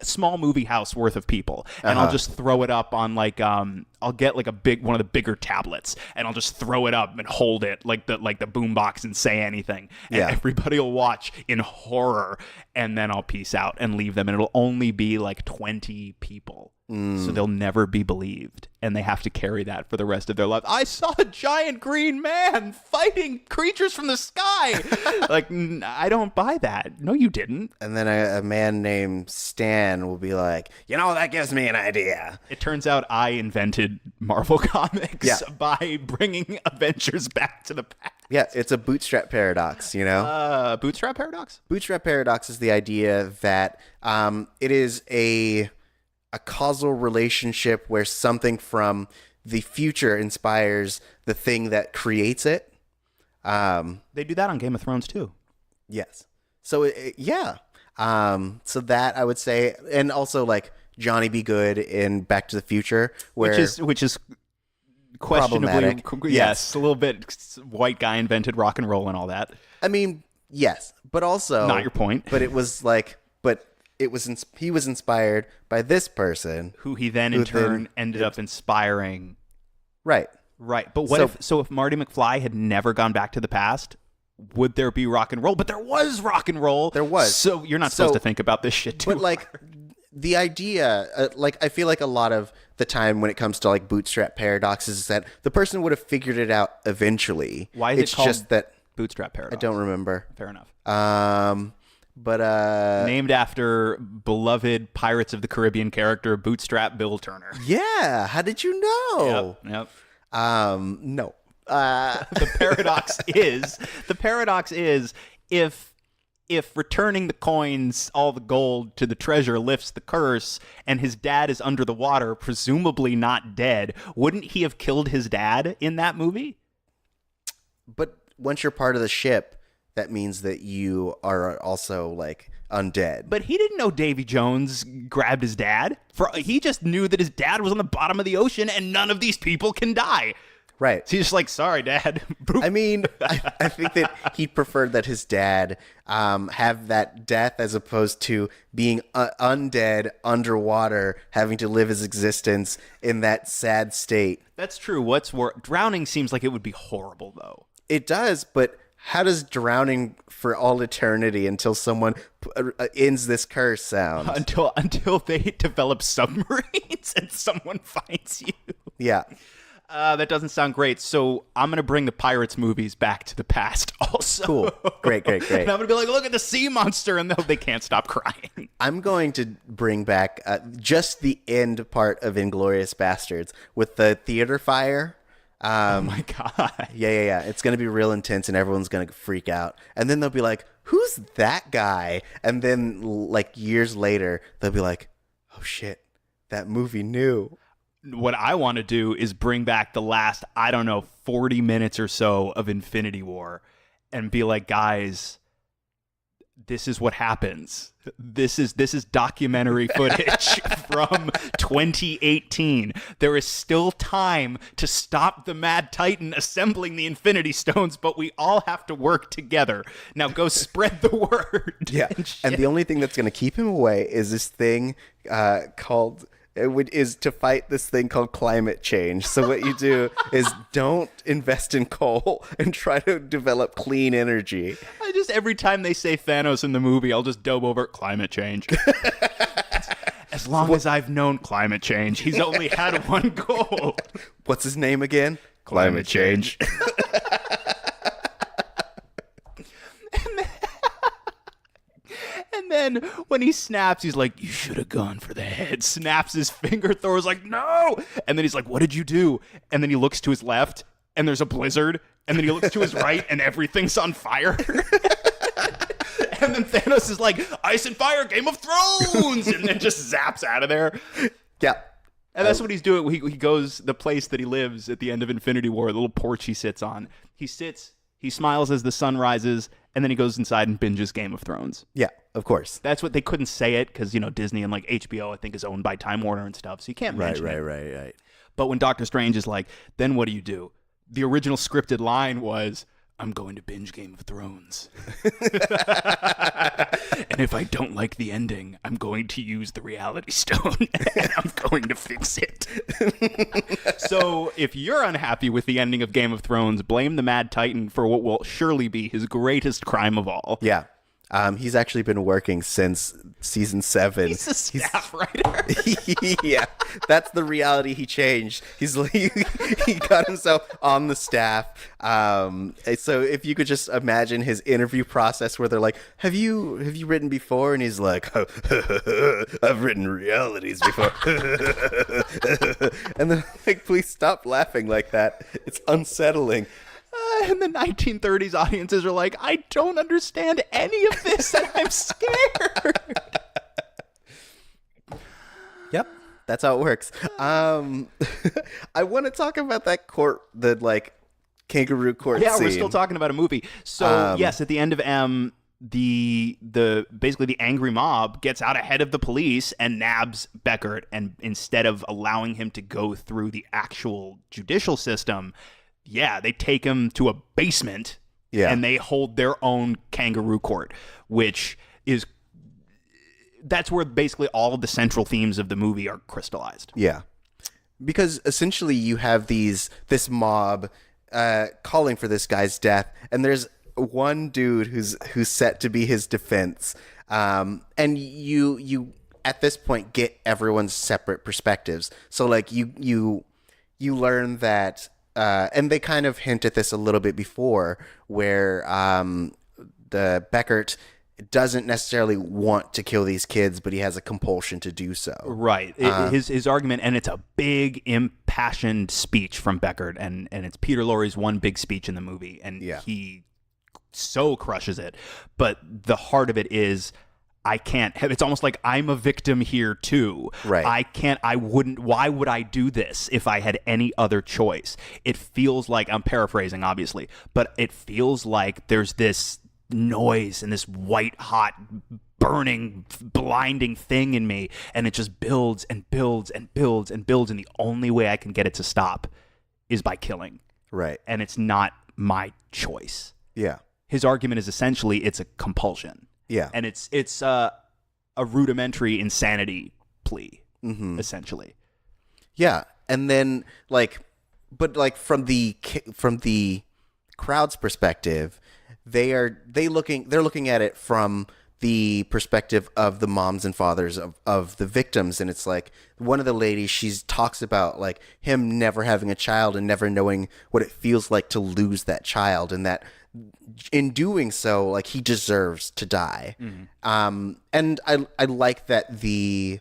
small movie house worth of people, and I'll just throw it up on like I'll get like one of the bigger tablets, and I'll just throw it up and hold it like the boombox and say anything, and everybody will watch in horror, and then I'll peace out and leave them, and it'll only be like 20 people. So they'll never be believed, and they have to carry that for the rest of their life. I saw a giant green man fighting creatures from the sky. Like, I don't buy that. No, you didn't. And then a man named Stan will be like, that gives me an idea. It turns out I invented Marvel Comics by bringing Avengers back to the past. Yeah, it's a bootstrap paradox, Bootstrap paradox? Bootstrap paradox is the idea that it is a causal relationship where something from the future inspires the thing that creates it. They do that on Game of Thrones too. Yes. So so that I would say, and also like Johnny Be Good in Back to the Future, which is questionably, yes, a little bit white guy invented rock and roll and all that. I mean, yes, but also not your point. But it was like, he was inspired by this person, who he then in turn ended up inspiring. Right. But if Marty McFly had never gone back to the past, would there be rock and roll? But there was rock and roll. There was. So you're not supposed to think about this shit too. But like the idea, I feel like a lot of the time when it comes to like bootstrap paradoxes is that the person would have figured it out eventually. Why is it called just that bootstrap paradox? I don't remember. Fair enough. But named after beloved Pirates of the Caribbean character Bootstrap Bill Turner. Yeah, how did you know? Yep. No. The paradox is if returning the coins, all the gold to the treasure lifts the curse, and his dad is under the water, presumably not dead, wouldn't he have killed his dad in that movie? But once you're part of the ship, that means that you are also like undead. But he didn't know Davy Jones grabbed his dad. He just knew that his dad was on the bottom of the ocean and none of these people can die. Right. So he's just like, sorry, Dad. I mean, I think that he preferred that his dad have that death as opposed to being undead underwater, having to live his existence in that sad state. That's true. What's worse? Drowning seems like it would be horrible, though. It does, but how does drowning for all eternity until someone ends this curse sound? Until they develop submarines and someone finds you. Yeah. That doesn't sound great. So I'm going to bring the Pirates movies back to the past also. Cool. Great. And I'm going to be like, look at the sea monster. And they can't stop crying. I'm going to bring back just the end part of Inglourious Bastards with the theater fire. Oh my God. Yeah. It's going to be real intense and everyone's going to freak out. And then they'll be like, who's that guy? And then like years later, they'll be like, oh shit, that movie knew. What I want to do is bring back the last, 40 minutes or so of Infinity War and be like, guys, this is what happens. This is documentary footage from 2018. There is still time to stop the Mad Titan assembling the Infinity Stones, but we all have to work together. Now go spread the word. Yeah, and the only thing that's going to keep him away is this thing called... is to fight this thing called climate change. So what you do is don't invest in coal and try to develop clean energy. Every time they say Thanos in the movie, I'll just dub over climate change. As long as I've known climate change, he's only had one goal. What's his name again? Climate change. And then when he snaps, he's like, you should have gone for the head. Snaps his finger. Thor's like, no. And then he's like, what did you do? And then he looks to his left, and there's a blizzard. And then he looks to his right, and everything's on fire. And then Thanos is like, ice and fire, Game of Thrones. And then just zaps out of there. Yeah. And that's what he's doing. He goes, the place that he lives at the end of Infinity War, the little porch he sits on. He smiles as the sun rises, and then he goes inside and binges Game of Thrones. Yeah, of course. That's what they couldn't say it because, Disney and like HBO, I think, is owned by Time Warner and stuff. So you can't mention it. Right. But when Doctor Strange is like, then what do? The original scripted line was, I'm going to binge Game of Thrones. And if I don't like the ending, I'm going to use the Reality Stone and I'm going to fix it. So if you're unhappy with the ending of Game of Thrones, blame the Mad Titan for what will surely be his greatest crime of all. Yeah. He's actually been working since season 7. He's a staff writer. Yeah, that's the reality he changed. He got himself on the staff. So if you could just imagine his interview process where they're like, have you written before? And he's like, I've written realities before. And then like, please stop laughing like that. It's unsettling. And the 1930s audiences are like, I don't understand any of this, and I'm scared. Yep, that's how it works. I want to talk about that kangaroo court Yeah, scene. we're still talking about a movie. So, yes, at the end of M, the basically the angry mob gets out ahead of the police and nabs Beckert, and instead of allowing him to go through the actual judicial system, they take him to a basement and they hold their own kangaroo court, which is that's where basically all of the central themes of the movie are crystallized. Yeah, because essentially you have this mob calling for this guy's death, and there's one dude who's set to be his defense, and you at this point get everyone's separate perspectives. So like you learn that. And they kind of hint at this a little bit before, where the Beckert doesn't necessarily want to kill these kids, but he has a compulsion to do so. Right. His argument, and it's a big, impassioned speech from Beckert, and it's Peter Lorre's one big speech in the movie, and he so crushes it. But the heart of it is, I can't have, it's almost like I'm a victim here too. Right. Why would I do this if I had any other choice? It feels like, I'm paraphrasing obviously, but it feels like there's this noise and this white hot burning blinding thing in me, and it just builds and builds and builds and builds, and the only way I can get it to stop is by killing. Right. And it's not my choice. Yeah. His argument is essentially it's a compulsion. Yeah. And it's a rudimentary insanity plea, essentially. Yeah. And then from the crowd's perspective, they're looking at it from the perspective of the moms and fathers of the victims. And it's like one of the ladies, she talks about like him never having a child and never knowing what it feels like to lose that child, and that in doing so, like, he deserves to die. And I like that the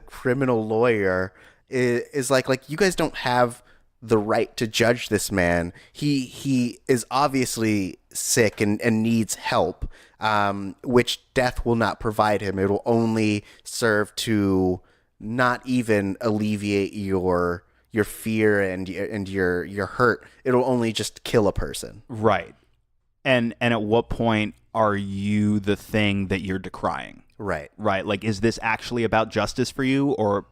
criminal lawyer is like, you guys don't have the right to judge this man. He is obviously sick and needs help, which death will not provide him. It will only serve to not even alleviate your fear and your hurt. It'll only just kill a person. Right. And at what point are you the thing that you're decrying? Right. Right. Like, is this actually about justice for you, or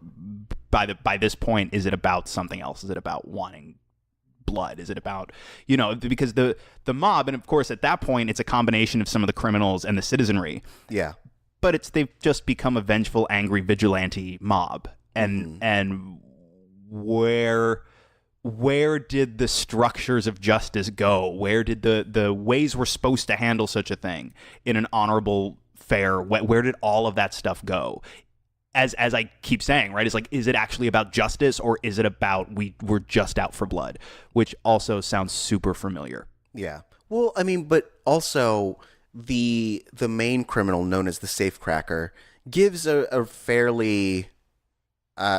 by this point, is it about something else? Is it about wanting blood? Is it about, because the mob, and of course at that point it's a combination of some of the criminals and the citizenry. Yeah. But they've just become a vengeful, angry, vigilante mob. And where did the structures of justice go? Where did the ways we're supposed to handle such a thing in an honorable, fair way? Where did all of that stuff go? as I keep saying, right, it's like, is it actually about justice, or is it about we're just out for blood, which also sounds super familiar. Yeah. Well, I mean, but also the main criminal, known as the safecracker, gives a fairly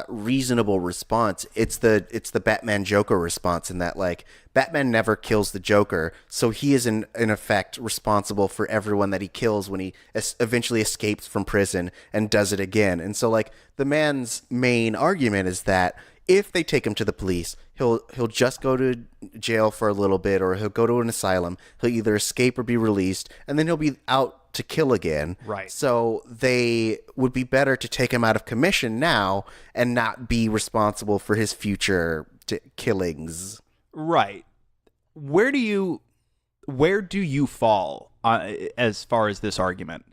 reasonable response. It's the Batman Joker response, in that, like, Batman never kills the Joker, so he is in effect responsible for everyone that he kills when he eventually escapes from prison and does it again. And so, like, the man's main argument is that if they take him to the police, he'll just go to jail for a little bit, or he'll go to an asylum. He'll either escape or be released, and then he'll be out to kill again. Right. So they would be better to take him out of commission now and not be responsible for his future killings. Right. Where do you fall as far as this argument?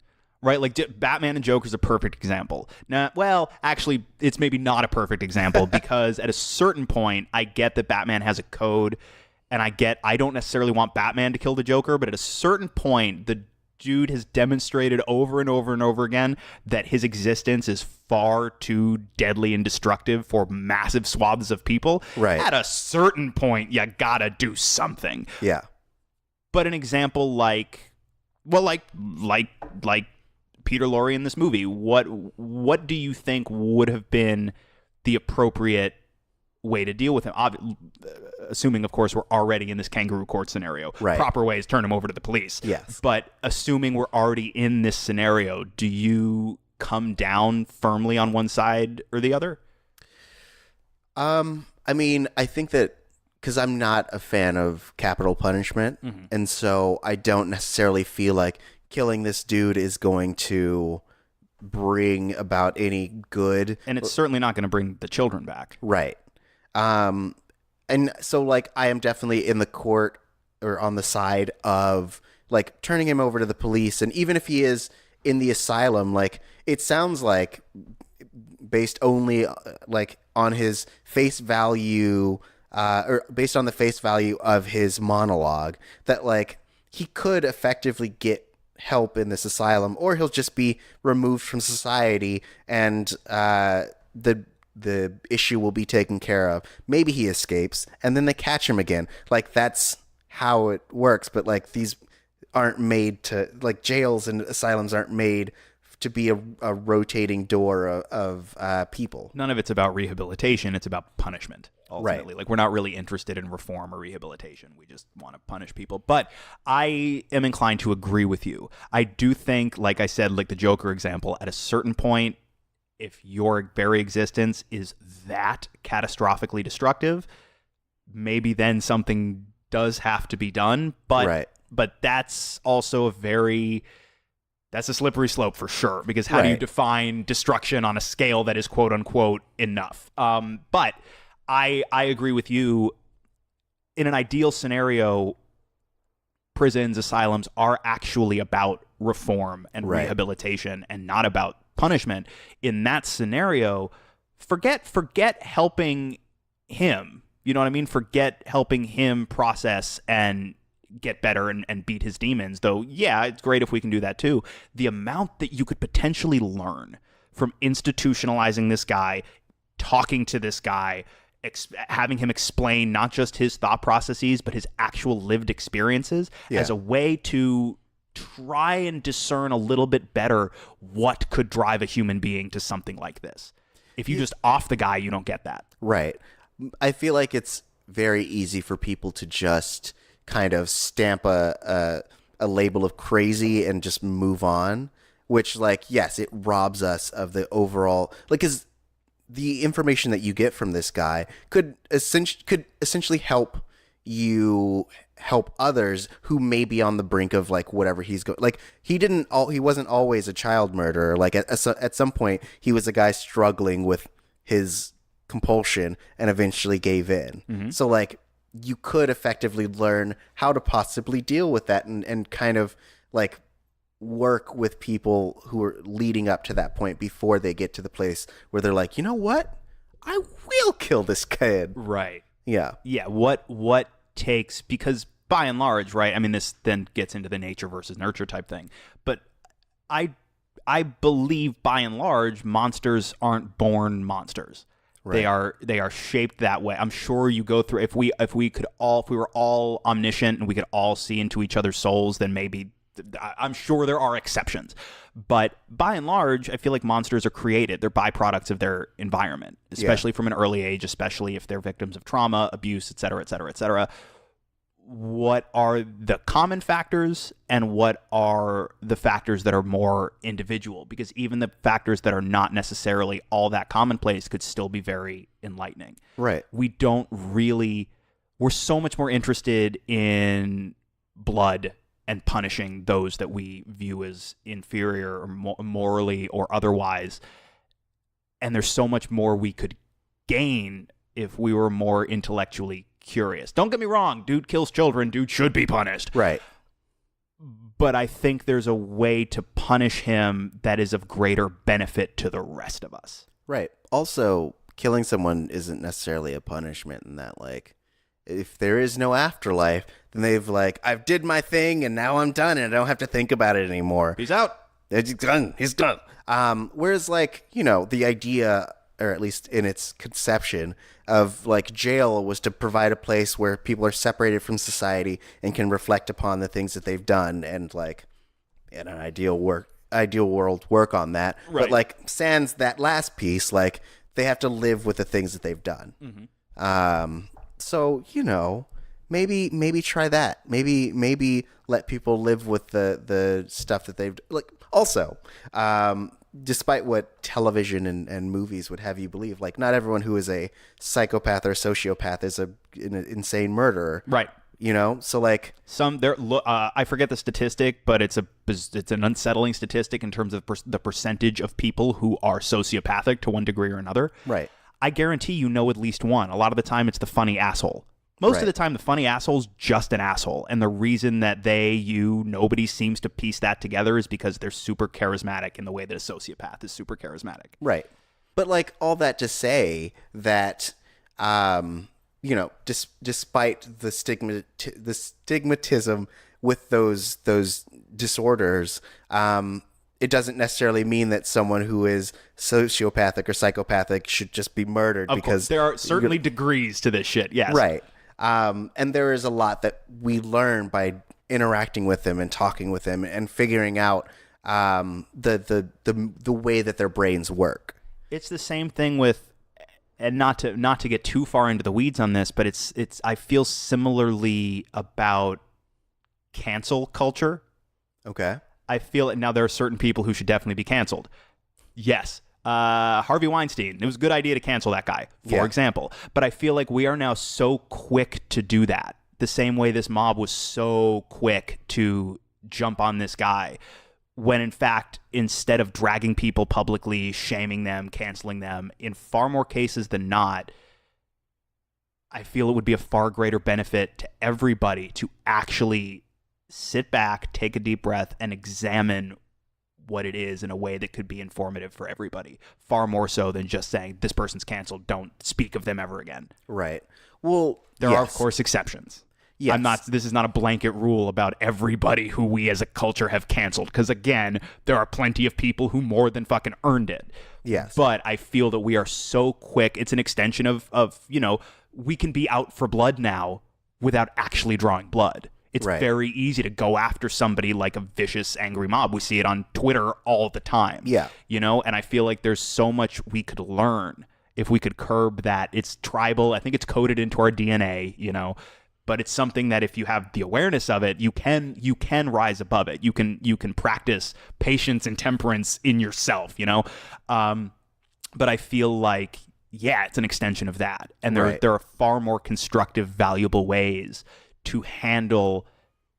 Right, like Batman and Joker is a perfect example. Now, well, actually, it's maybe not a perfect example because at a certain point, I get that Batman has a code, and I don't necessarily want Batman to kill the Joker, but at a certain point, the dude has demonstrated over and over and over again that his existence is far too deadly and destructive for massive swaths of people. Right. At a certain point, you gotta do something. Yeah. But an example like Peter Lorre in this movie, what do you think would have been the appropriate way to deal with him? Assuming, of course, we're already in this kangaroo court scenario. Right. Proper way is turn him over to the police. Yes. But assuming we're already in this scenario, do you come down firmly on one side or the other? I mean, I think that because I'm not a fan of capital punishment, and so I don't necessarily feel like killing this dude is going to bring about any good. And it's certainly not going to bring the children back. Right. And so, like, I am definitely in the court, or on the side of, like, turning him over to the police. And even if he is in the asylum, like, it sounds like, based only, like, on his face value, or based on the face value of his monologue, that, like, he could effectively get help in this asylum, or he'll just be removed from society, and the issue will be taken care of. Maybe he escapes, and then they catch him again. Like, that's how it works. But, like, these aren't made to, like, jails and asylums aren't made to be a rotating door of people. None of it's about rehabilitation. It's about punishment, ultimately. Right. Like, we're not really interested in reform or rehabilitation. We just want to punish people. But I am inclined to agree with you. I do think, like I said, like the Joker example, at a certain point, if your very existence is that catastrophically destructive, maybe then something does have to be done. But Right. But that's also that's a slippery slope for sure, because how do you Right. define destruction on a scale that is quote unquote enough? But I agree with you. In an ideal scenario, prisons, asylums are actually about reform and Right. rehabilitation and not about punishment. In that scenario, forget helping him. You know what I mean? Forget helping him process and get better and beat his demons, though. Yeah, it's great if we can do that too. The amount that you could potentially learn from institutionalizing this guy, talking to this guy, having him explain not just his thought processes but his actual lived experiences, as a way to try and discern a little bit better what could drive a human being to something like this. If you just off the guy, you don't get that. Right. I feel like it's very easy for people to just kind of stamp a label of crazy and just move on, which, like, yes, it robs us of the overall, like, because the information that you get from this guy could essentially help you help others who may be on the brink of, like, whatever he's going. Like, he wasn't always a child murderer. Like, at some point he was a guy struggling with his compulsion and eventually gave in. Mm-hmm. So, like, you could effectively learn how to possibly deal with that and kind of, like, work with people who are leading up to that point before they get to the place where they're like, you know what? I will kill this kid. Right. Yeah. Yeah. What takes, because by and large, right, I mean, this then gets into the nature versus nurture type thing, but I I believe by and large monsters aren't born monsters. Right. They are shaped that way. I'm sure you go through, if we were all omniscient and we could all see into each other's souls, then maybe, I'm sure there are exceptions. But by and large, I feel like monsters are created. They're byproducts of their environment, especially from an early age, especially if they're victims of trauma, abuse, et cetera, et cetera, et cetera. What are the common factors and what are the factors that are more individual? Because even the factors that are not necessarily all that commonplace could still be very enlightening. Right. We're so much more interested in blood and punishing those that we view as inferior or morally or otherwise. And there's so much more we could gain if we were more intellectually curious. Don't get me wrong, dude kills children, dude should be punished. Right. But I think there's a way to punish him that is of greater benefit to the rest of us. Right. Also, killing someone isn't necessarily a punishment in that, like, if there is no afterlife, then they've, like, I've did my thing and now I'm done and I don't have to think about it anymore. He's out. He's done. He's done. Whereas, like, you know, the idea, or at least in its conception, of like jail was to provide a place where people are separated from society and can reflect upon the things that they've done and, like, in an ideal world work on that. Right. But, like, sans that last piece, like, they have to live with the things that they've done. Mm-hmm. So, you know, maybe try that. Maybe let people live with the stuff that they've, like, also, despite what television and movies would have you believe, like, not everyone who is a psychopath or sociopath is an insane murderer. Right. You know? So, like, I forget the statistic, but it's an unsettling statistic in terms of the percentage of people who are sociopathic to one degree or another. Right. I guarantee you know at least one. A lot of the time it's the funny asshole. Most of the time, the funny asshole's just an asshole. And the reason that nobody seems to piece that together is because they're super charismatic in the way that a sociopath is super charismatic. Right. But, like, all that to say that, you know, despite the stigmatism with those disorders, it doesn't necessarily mean that someone who is sociopathic or psychopathic should just be murdered. Of because course, there are certainly degrees to this shit. Yes. Right. And there is a lot that we learn by interacting with them and talking with them and figuring out the way that their brains work. It's the same thing with, and not to get too far into the weeds on this, but it's I feel similarly about cancel culture. Okay. I feel it now. There are certain people who should definitely be canceled. Yes. Harvey Weinstein, it was a good idea to cancel that guy, for example. But I feel like we are now so quick to do that, the same way this mob was so quick to jump on this guy, when in fact, instead of dragging people publicly, shaming them, canceling them, in far more cases than not, I feel it would be a far greater benefit to everybody to actually sit back, take a deep breath, and examine what it is in a way that could be informative for everybody, far more so than just saying this person's canceled, don't speak of them ever again. Right. Well, there are of course exceptions. Yes. This is not a blanket rule about everybody who we as a culture have canceled, because again, there are plenty of people who more than fucking earned it. Yes. But I feel that we are so quick. It's an extension of you know, we can be out for blood now without actually drawing blood. It's very easy to go after somebody like a vicious, angry mob. We see it on Twitter all the time. Yeah. You know, and I feel like there's so much we could learn if we could curb that. It's tribal. I think it's coded into our DNA, you know, but it's something that if you have the awareness of it, you can rise above it. You can practice patience and temperance in yourself, you know? But I feel like, yeah, it's an extension of that. And there are far more constructive, valuable ways to handle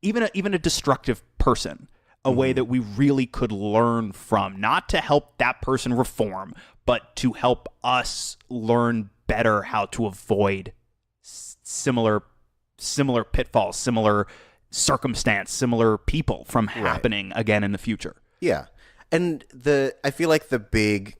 even a destructive person, a way that we really could learn from, not to help that person reform, but to help us learn better how to avoid similar pitfalls, similar circumstance, similar people from happening again in the future. Yeah. And I feel like the big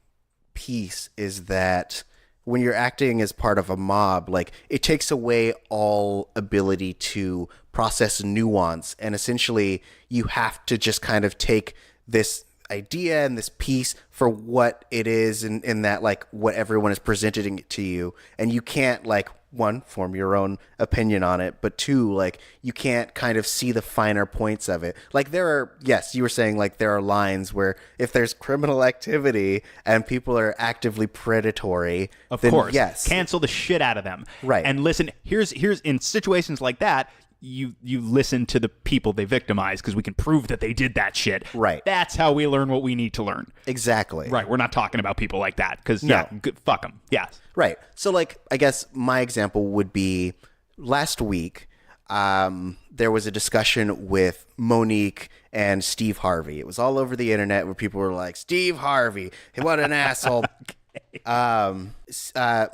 piece is that when you're acting as part of a mob, like, it takes away all ability to process nuance, and essentially you have to just kind of take this idea and this piece for what it is, in that like what everyone is presenting it to you, and you can't like, one, form your own opinion on it, but two, like you can't kind of see the finer points of it. Like there are, yes, you were saying like there are lines where if there's criminal activity and people are actively predatory, of then course, yes, cancel the shit out of them. Right. And listen, here's in situations like that, you listen to the people they victimize because we can prove that they did that shit. Right. That's how we learn what we need to learn. Exactly. Right. We're not talking about people like that because, No. fuck them. Yeah. Right. So, like, I guess my example would be last week, there was a discussion with Monique and Steve Harvey. It was all over the internet where people were like, Steve Harvey, what an asshole.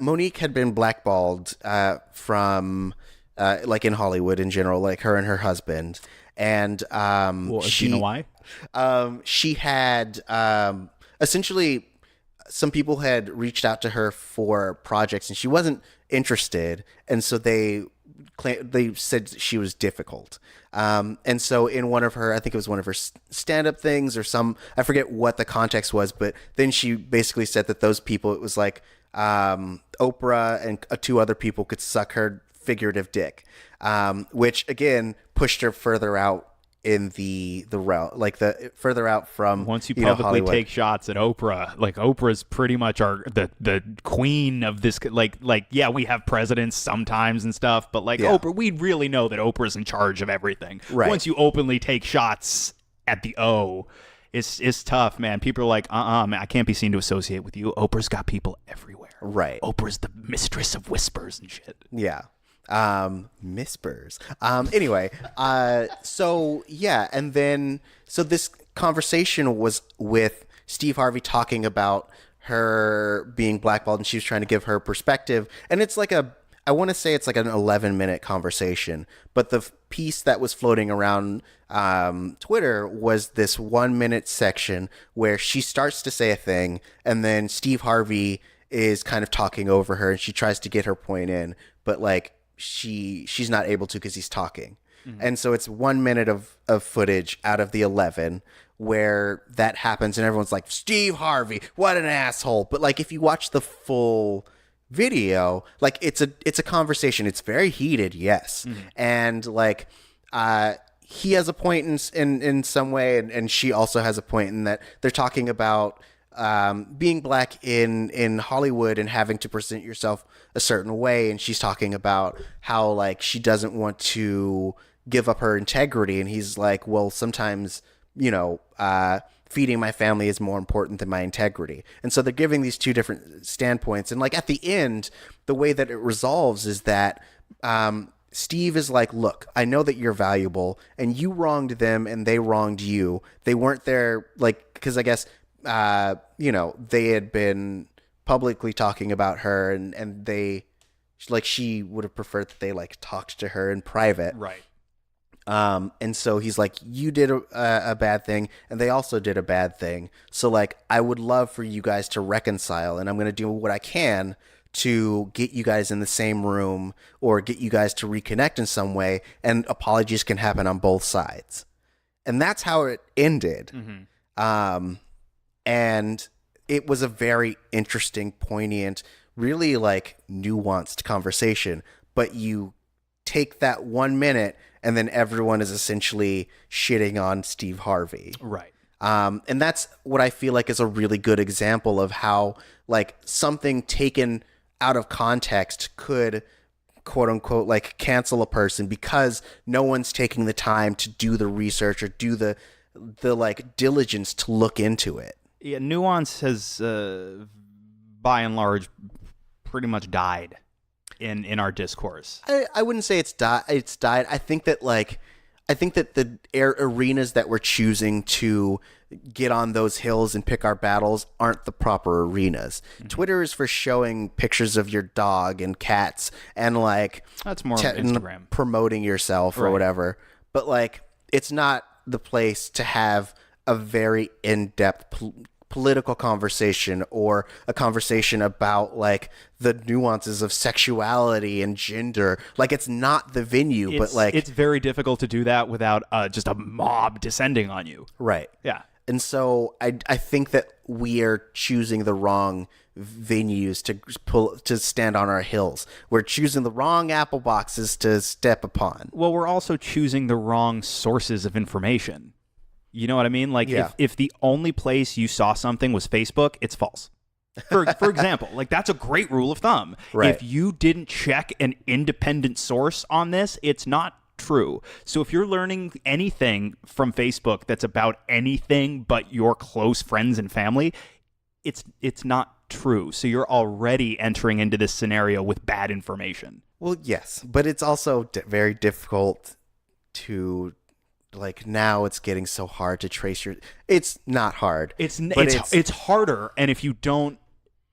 Monique had been blackballed from, like, in Hollywood in general, like her and her husband. And Well, do you know why? She had essentially, some people had reached out to her for projects and she wasn't interested, and so they said she was difficult. And so in one of her, I think it was one of her stand-up things or some, I forget what the context was, but then she basically said that those people, it was like Oprah and two other people could suck her figurative dick, which again pushed her further out in the realm, like the further out from, once you publicly Hollywood. take shots at Oprah, like Oprah's pretty much the queen of this, like yeah, we have presidents sometimes and stuff, but like Oprah, we really know that Oprah's in charge of everything. Right. Once you openly take shots at the O, it's tough, man. People are like, man, I can't be seen to associate with you. Oprah's got people everywhere. Right. Oprah's the mistress of whispers and shit. Yeah. Mispers. Anyway, so yeah, and then so this conversation was with Steve Harvey talking about her being blackballed, and she was trying to give her perspective, and it's like I want to say it's like an 11-minute conversation, but the piece that was floating around Twitter was this 1-minute section where she starts to say a thing, and then Steve Harvey is kind of talking over her, and she tries to get her point in, but like she's not able to because he's talking. Mm-hmm. And so it's 1 minute of footage out of the 11 where that happens, and everyone's like, Steve Harvey, what an asshole. But like if you watch the full video, like it's a conversation. It's very heated, yes. Mm-hmm. And like he has a point in some way, and she also has a point in that they're talking about being black in Hollywood and having to present yourself a certain way, and she's talking about how like she doesn't want to give up her integrity, and he's like, well, sometimes feeding my family is more important than my integrity. And so they're giving these two different standpoints, and like at the end, the way that it resolves is that Steve is like, look, I know that you're valuable, and you wronged them and they wronged you. They weren't there, like, because I guess they had been publicly talking about her, and they, like, she would have preferred that they like talked to her in private. Right. And so he's like, you did a bad thing, and they also did a bad thing. So like, I would love for you guys to reconcile, and I'm going to do what I can to get you guys in the same room or get you guys to reconnect in some way, and apologies can happen on both sides. And that's how it ended. Mm-hmm. And it was a very interesting, poignant, really like nuanced conversation. But you take that 1 minute, and then everyone is essentially shitting on Steve Harvey. Right. And that's what I feel like is a really good example of how like something taken out of context could, quote unquote, like cancel a person because no one's taking the time to do the research or do the like diligence to look into it. Yeah, nuance has, by and large, pretty much died in our discourse. I wouldn't say it's died. I think that the arenas that we're choosing to get on those hills and pick our battles aren't the proper arenas. Mm-hmm. Twitter is for showing pictures of your dog and cats and like that's more Instagram, promoting yourself or whatever. But like, it's not the place to have a very in-depth political conversation or a conversation about like the nuances of sexuality and gender. Like, it's not the venue, but like it's very difficult to do that without just a mob descending on you. Right. Yeah. And so I think that we are choosing the wrong venues to stand on our hills. We're choosing the wrong apple boxes to step upon. Well, we're also choosing the wrong sources of information. You know what I mean? Like if the only place you saw something was Facebook, it's false. For example, like that's a great rule of thumb. Right. If you didn't check an independent source on this, it's not true. So if you're learning anything from Facebook that's about anything but your close friends and family, it's not true. So you're already entering into this scenario with bad information. Well, yes, but it's also very difficult to, like, now it's getting so hard to trace your. It's not hard. It's harder, and if you don't,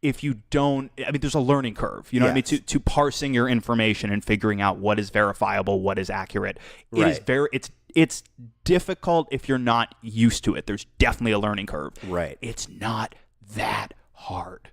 I mean, there's a learning curve. You know what I mean? To parsing your information and figuring out what is verifiable, what is accurate. It is it's difficult if you're not used to it. There's definitely a learning curve. Right. It's not that hard.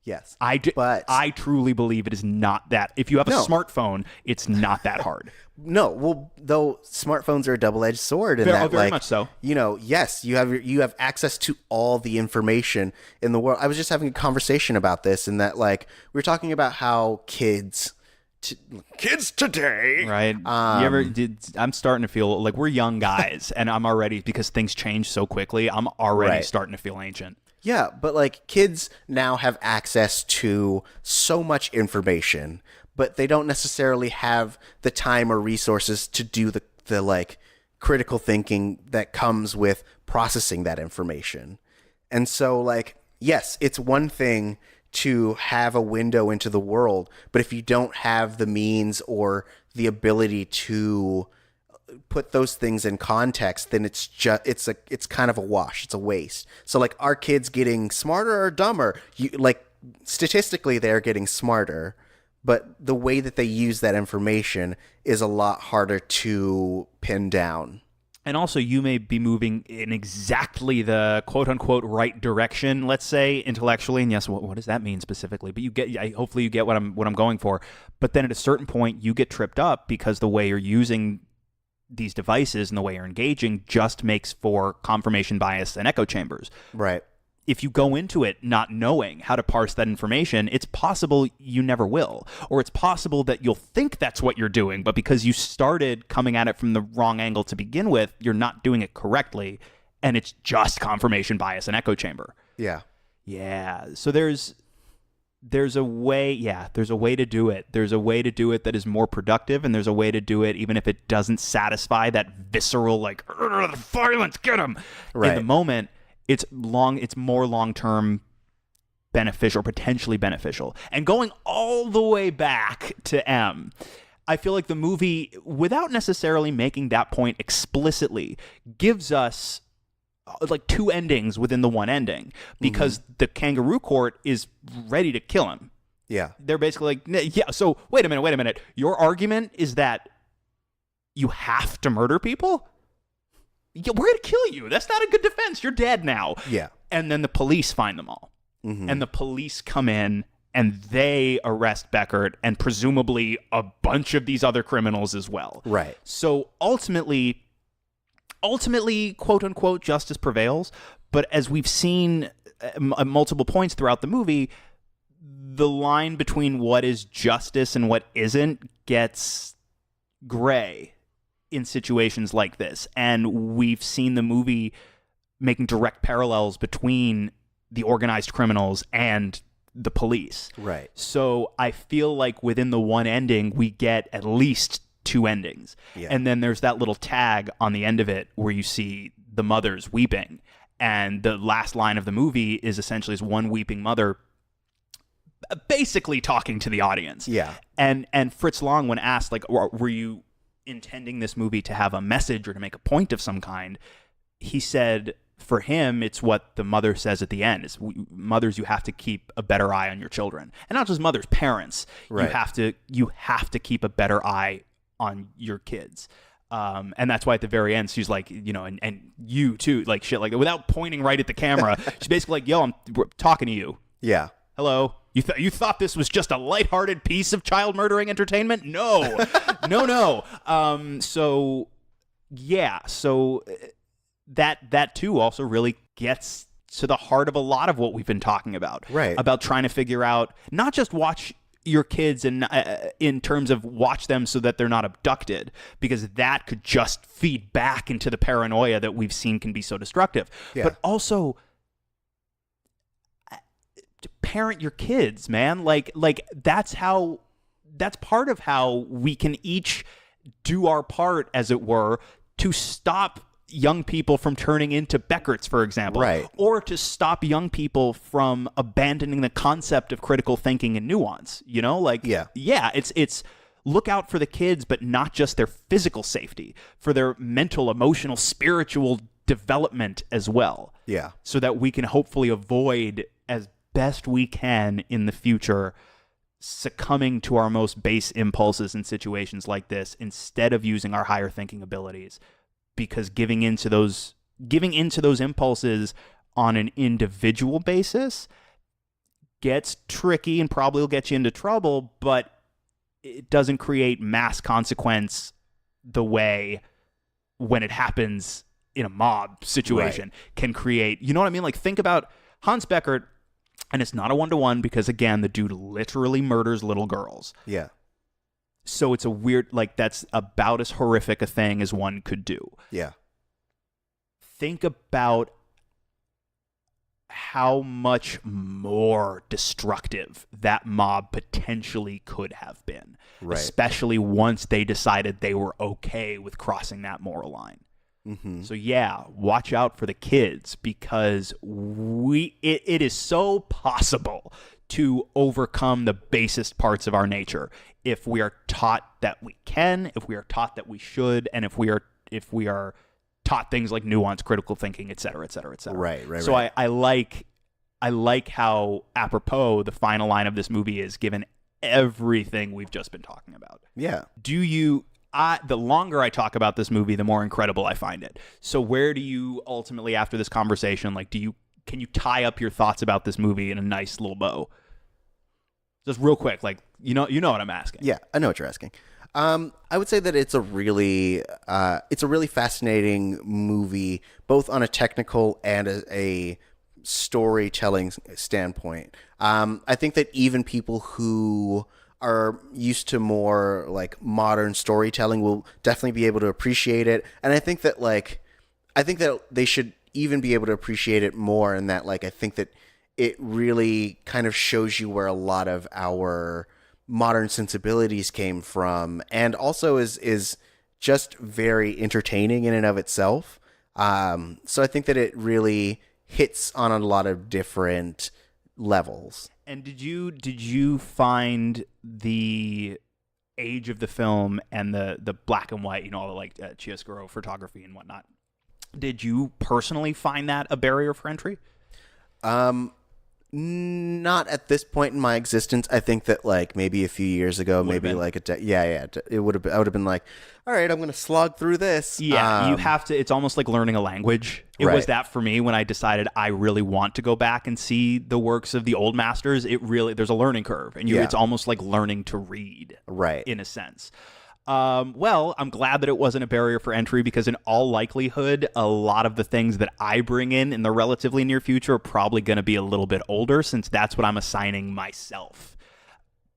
Yes. But I truly believe it is not that. If you have a smartphone, it's not that hard. No, well, though smartphones are a double-edged sword in that, very like, much so. You know, yes, you have access to all the information in the world. I was just having a conversation about this, and that, like, we were talking about how kids today, right? I'm starting to feel like we're young guys, and I'm already, because things change so quickly, I'm already starting to feel ancient. Yeah, but like kids now have access to so much information, but they don't necessarily have the time or resources to do the like critical thinking that comes with processing that information. And so, like, yes, it's one thing to have a window into the world, but if you don't have the means or the ability to put those things in context, then it's kind of a wash. It's a waste. So, like, are kids getting smarter or dumber? Like, statistically, they're getting smarter, but the way that they use that information is a lot harder to pin down. And also, you may be moving in exactly the quote-unquote right direction, let's say, intellectually. And yes, what does that mean specifically? But hopefully you get what I'm going for. But then at a certain point, you get tripped up because the way you're using these devices and the way you're engaging just makes for confirmation bias and echo chambers. Right. If you go into it not knowing how to parse that information, it's possible you never will. Or it's possible that you'll think that's what you're doing, but because you started coming at it from the wrong angle to begin with, you're not doing it correctly, and it's just confirmation bias and echo chamber. Yeah. Yeah. So there's a way to do it. There's a way to do it that is more productive, and there's a way to do it even if it doesn't satisfy that visceral, like, violence, get him. Right. In the moment, it's more long-term beneficial, potentially beneficial. And going all the way back to M, I feel like the movie, without necessarily making that point explicitly, gives us like two endings within the one ending, because the kangaroo court is ready to kill him. Yeah. They're basically like, yeah, so wait a minute. Your argument is that you have to murder people? Yeah, we're going to kill you. That's not a good defense. You're dead now. Yeah. And then the police find them all. Mm-hmm. And the police come in and they arrest Beckert and presumably a bunch of these other criminals as well. Right. So ultimately, quote unquote, justice prevails. But as we've seen at multiple points throughout the movie, the line between what is justice and what isn't gets gray in situations like this. And we've seen the movie making direct parallels between the organized criminals and the police. Right. So I feel like within the one ending, we get at least two endings. Yeah. And then there's that little tag on the end of it where you see the mothers weeping. And the last line of the movie is essentially this one weeping mother basically talking to the audience. Yeah. And Fritz Lang, when asked, like, were you intending this movie to have a message or to make a point of some kind, he said for him it's what the mother says at the end. It's, mothers, you have to keep a better eye on your children. And not just mothers, parents. Right. You have to keep a better eye on your kids. And that's why at the very end she's like, you know, and you too, like shit like that, without pointing right at the camera. She's basically like, yo, I'm talking to you. Yeah. Hello. You thought this was just a lighthearted piece of child murdering entertainment? No. No. So, yeah. So that too also really gets to the heart of a lot of what we've been talking about. Right. About trying to figure out, not just watch your kids and in terms of watch them so that they're not abducted, because that could just feed back into the paranoia that we've seen can be so destructive. Yeah. But also parent your kids, man. Like that's part of how we can each do our part, as it were, to stop young people from turning into Beckerts, for example, right, or to stop young people from abandoning the concept of critical thinking and nuance. You know, like, yeah, it's look out for the kids, but not just their physical safety, for their mental, emotional, spiritual development as well. Yeah, so that we can hopefully avoid, as best we can in the future, succumbing to our most base impulses in situations like this, instead of using our higher thinking abilities. Because giving into those impulses on an individual basis gets tricky and probably will get you into trouble, but it doesn't create mass consequence the way when it happens in a mob situation can create. You know what I mean? Like, think about Hans Beckert, and it's not a one-to-one because, again, the dude literally murders little girls. Yeah. So it's a weird, like, that's about as horrific a thing as one could do. Yeah. Think about how much more destructive that mob potentially could have been. Right. Especially once they decided they were okay with crossing that moral line. Mm-hmm. So yeah, watch out for the kids, because it is so possible to overcome the basest parts of our nature if we are taught that we can, if we are taught that we should, and if we are taught things like nuance, critical thinking, et cetera, et cetera, et cetera. Right. So I like how apropos the final line of this movie is, given everything we've just been talking about. Yeah. The longer I talk about this movie, the more incredible I find it. So where do you ultimately, after this conversation, like, can you tie up your thoughts about this movie in a nice little bow? Just real quick, like, you know what I'm asking. Yeah, I know what you're asking. I would say that it's a really fascinating movie, both on a technical and a storytelling standpoint. I think that even people who are used to more like modern storytelling will definitely be able to appreciate it, and I think that they should even be able to appreciate it more, in that, like, I think that it really kind of shows you where a lot of our modern sensibilities came from, and also is just very entertaining in and of itself. So I think that it really hits on a lot of different levels. And did you find the age of the film and the black and white, like chiaroscuro photography and whatnot, did you personally find that a barrier for entry? Not at this point in my existence. I think that, like, maybe a few years ago, maybe like it would have. I would have been like, all right, I'm going to slog through this. Yeah, you have to. It's almost like learning a language. It was that for me when I decided I really want to go back and see the works of the old masters. There's a learning curve, and it's almost like learning to read, right, in a sense. Well, I'm glad that it wasn't a barrier for entry, because in all likelihood, a lot of the things that I bring in the relatively near future are probably going to be a little bit older, since that's what I'm assigning myself.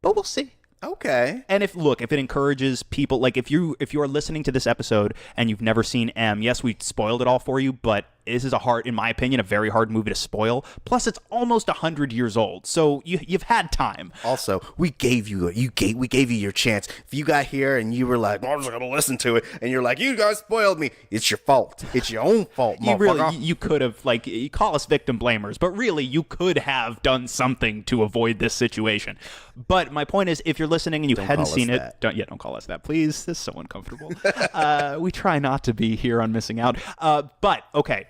But we'll see. Okay. And if it encourages people, like, if you are listening to this episode and you've never seen M, yes, we spoiled it all for you, but this is in my opinion, a very hard movie to spoil. Plus, it's almost 100 years old, so you've had time. Also, we gave you your chance. If you got here and you were like, "I'm just gonna listen to it," and you're like, "You guys spoiled me," it's your fault. It's your own fault, motherfucker. You could have, like, you call us victim blamers, but really, you could have done something to avoid this situation. But my point is, if you're listening and you hadn't seen it, don't call us that, please. This is so uncomfortable. We try not to be here on Missing Out. But okay.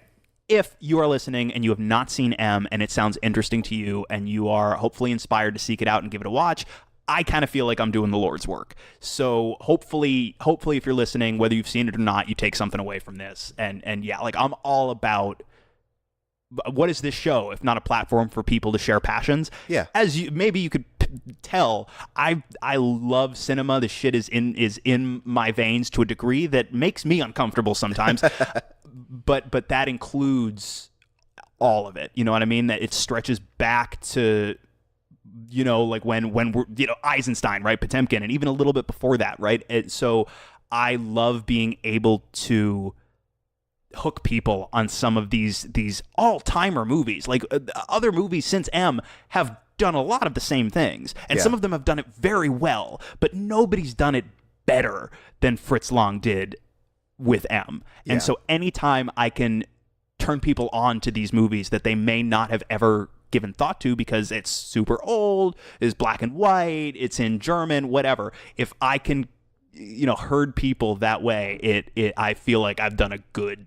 If you are listening and you have not seen M and it sounds interesting to you and you are hopefully inspired to seek it out and give it a watch, I kind of feel like I'm doing the Lord's work. So hopefully if you're listening, whether you've seen it or not, you take something away from this. And yeah, like, I'm all about, what is this show if not a platform for people to share passions? Yeah. As maybe you could tell, I love cinema. The shit is in my veins to a degree that makes me uncomfortable sometimes. but that includes all of it. You know what I mean? That it stretches back to, like when we're, Eisenstein, right? Potemkin, and even a little bit before that, right? So I love being able to hook people on some of these all-timer movies. Like other movies since M have done a lot of the same things, and some of them have done it very well, but nobody's done it better than Fritz Lang did with M. And so anytime I can turn people on to these movies that they may not have ever given thought to because it's super old, is black and white, it's in German, whatever, if I can herd people that way, I feel like I've done a good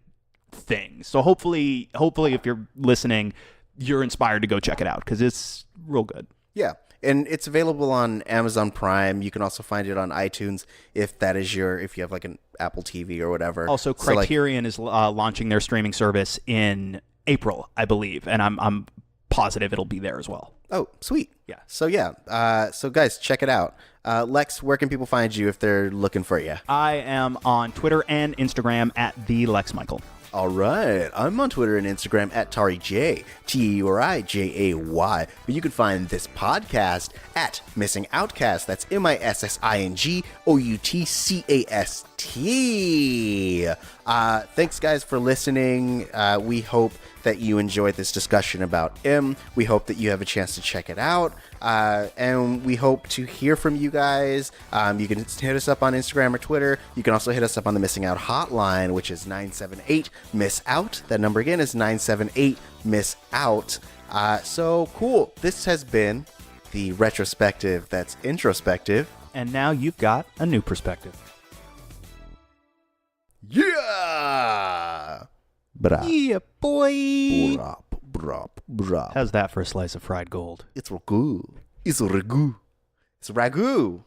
thing. So hopefully if you're listening, you're inspired to go check it out, because it's real good. Yeah. And it's available on Amazon Prime. You can also find it on iTunes if you have like an Apple TV or whatever. Also, Criterion is launching their streaming service in April, I believe, and I'm positive it'll be there as well. Oh, sweet. Yeah. So guys, check it out. Lex, where can people find you if they're looking for you? I am on Twitter and Instagram at @TheLexMichael. All right. I'm on Twitter and Instagram at TauriJ, TURIJAY. But you can find this podcast at Missing Outcast. That's MISSINGOUTCAST. Thanks, guys, for listening. We hope that you enjoyed this discussion about M. We hope that you have a chance to check it out. And we hope to hear from you guys. You can hit us up on Instagram or Twitter. You can also hit us up on the Missing Out hotline, which is 978-MISS-OUT. That number again is 978-MISS-OUT. So cool. This has been the retrospective that's introspective. And now you've got a new perspective. Yeah! Yeah, boy! Brap. How's that for a slice of fried gold? It's ragu. It's ragu. It's ragu.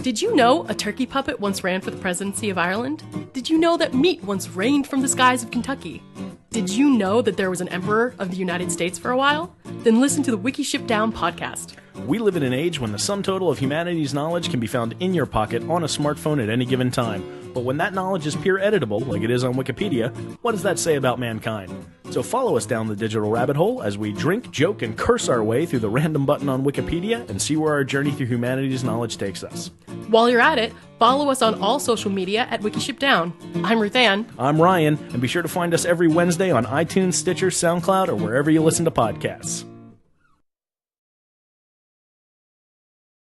Did you know a turkey puppet once ran for the presidency of Ireland? Did you know that meat once rained from the skies of Kentucky? Did you know that there was an emperor of the United States for a while? Then listen to the Wiki Ship Down podcast. We live in an age when the sum total of humanity's knowledge can be found in your pocket on a smartphone at any given time. But when that knowledge is peer editable, like it is on Wikipedia, what does that say about mankind? So follow us down the digital rabbit hole as we drink, joke, and curse our way through the random button on Wikipedia and see where our journey through humanity's knowledge takes us. While you're at it, follow us on all social media at Wiki Ship Down. I'm Ruth Ann. I'm Ryan, and be sure to find us every Wednesday on iTunes, Stitcher, SoundCloud, or wherever you listen to podcasts.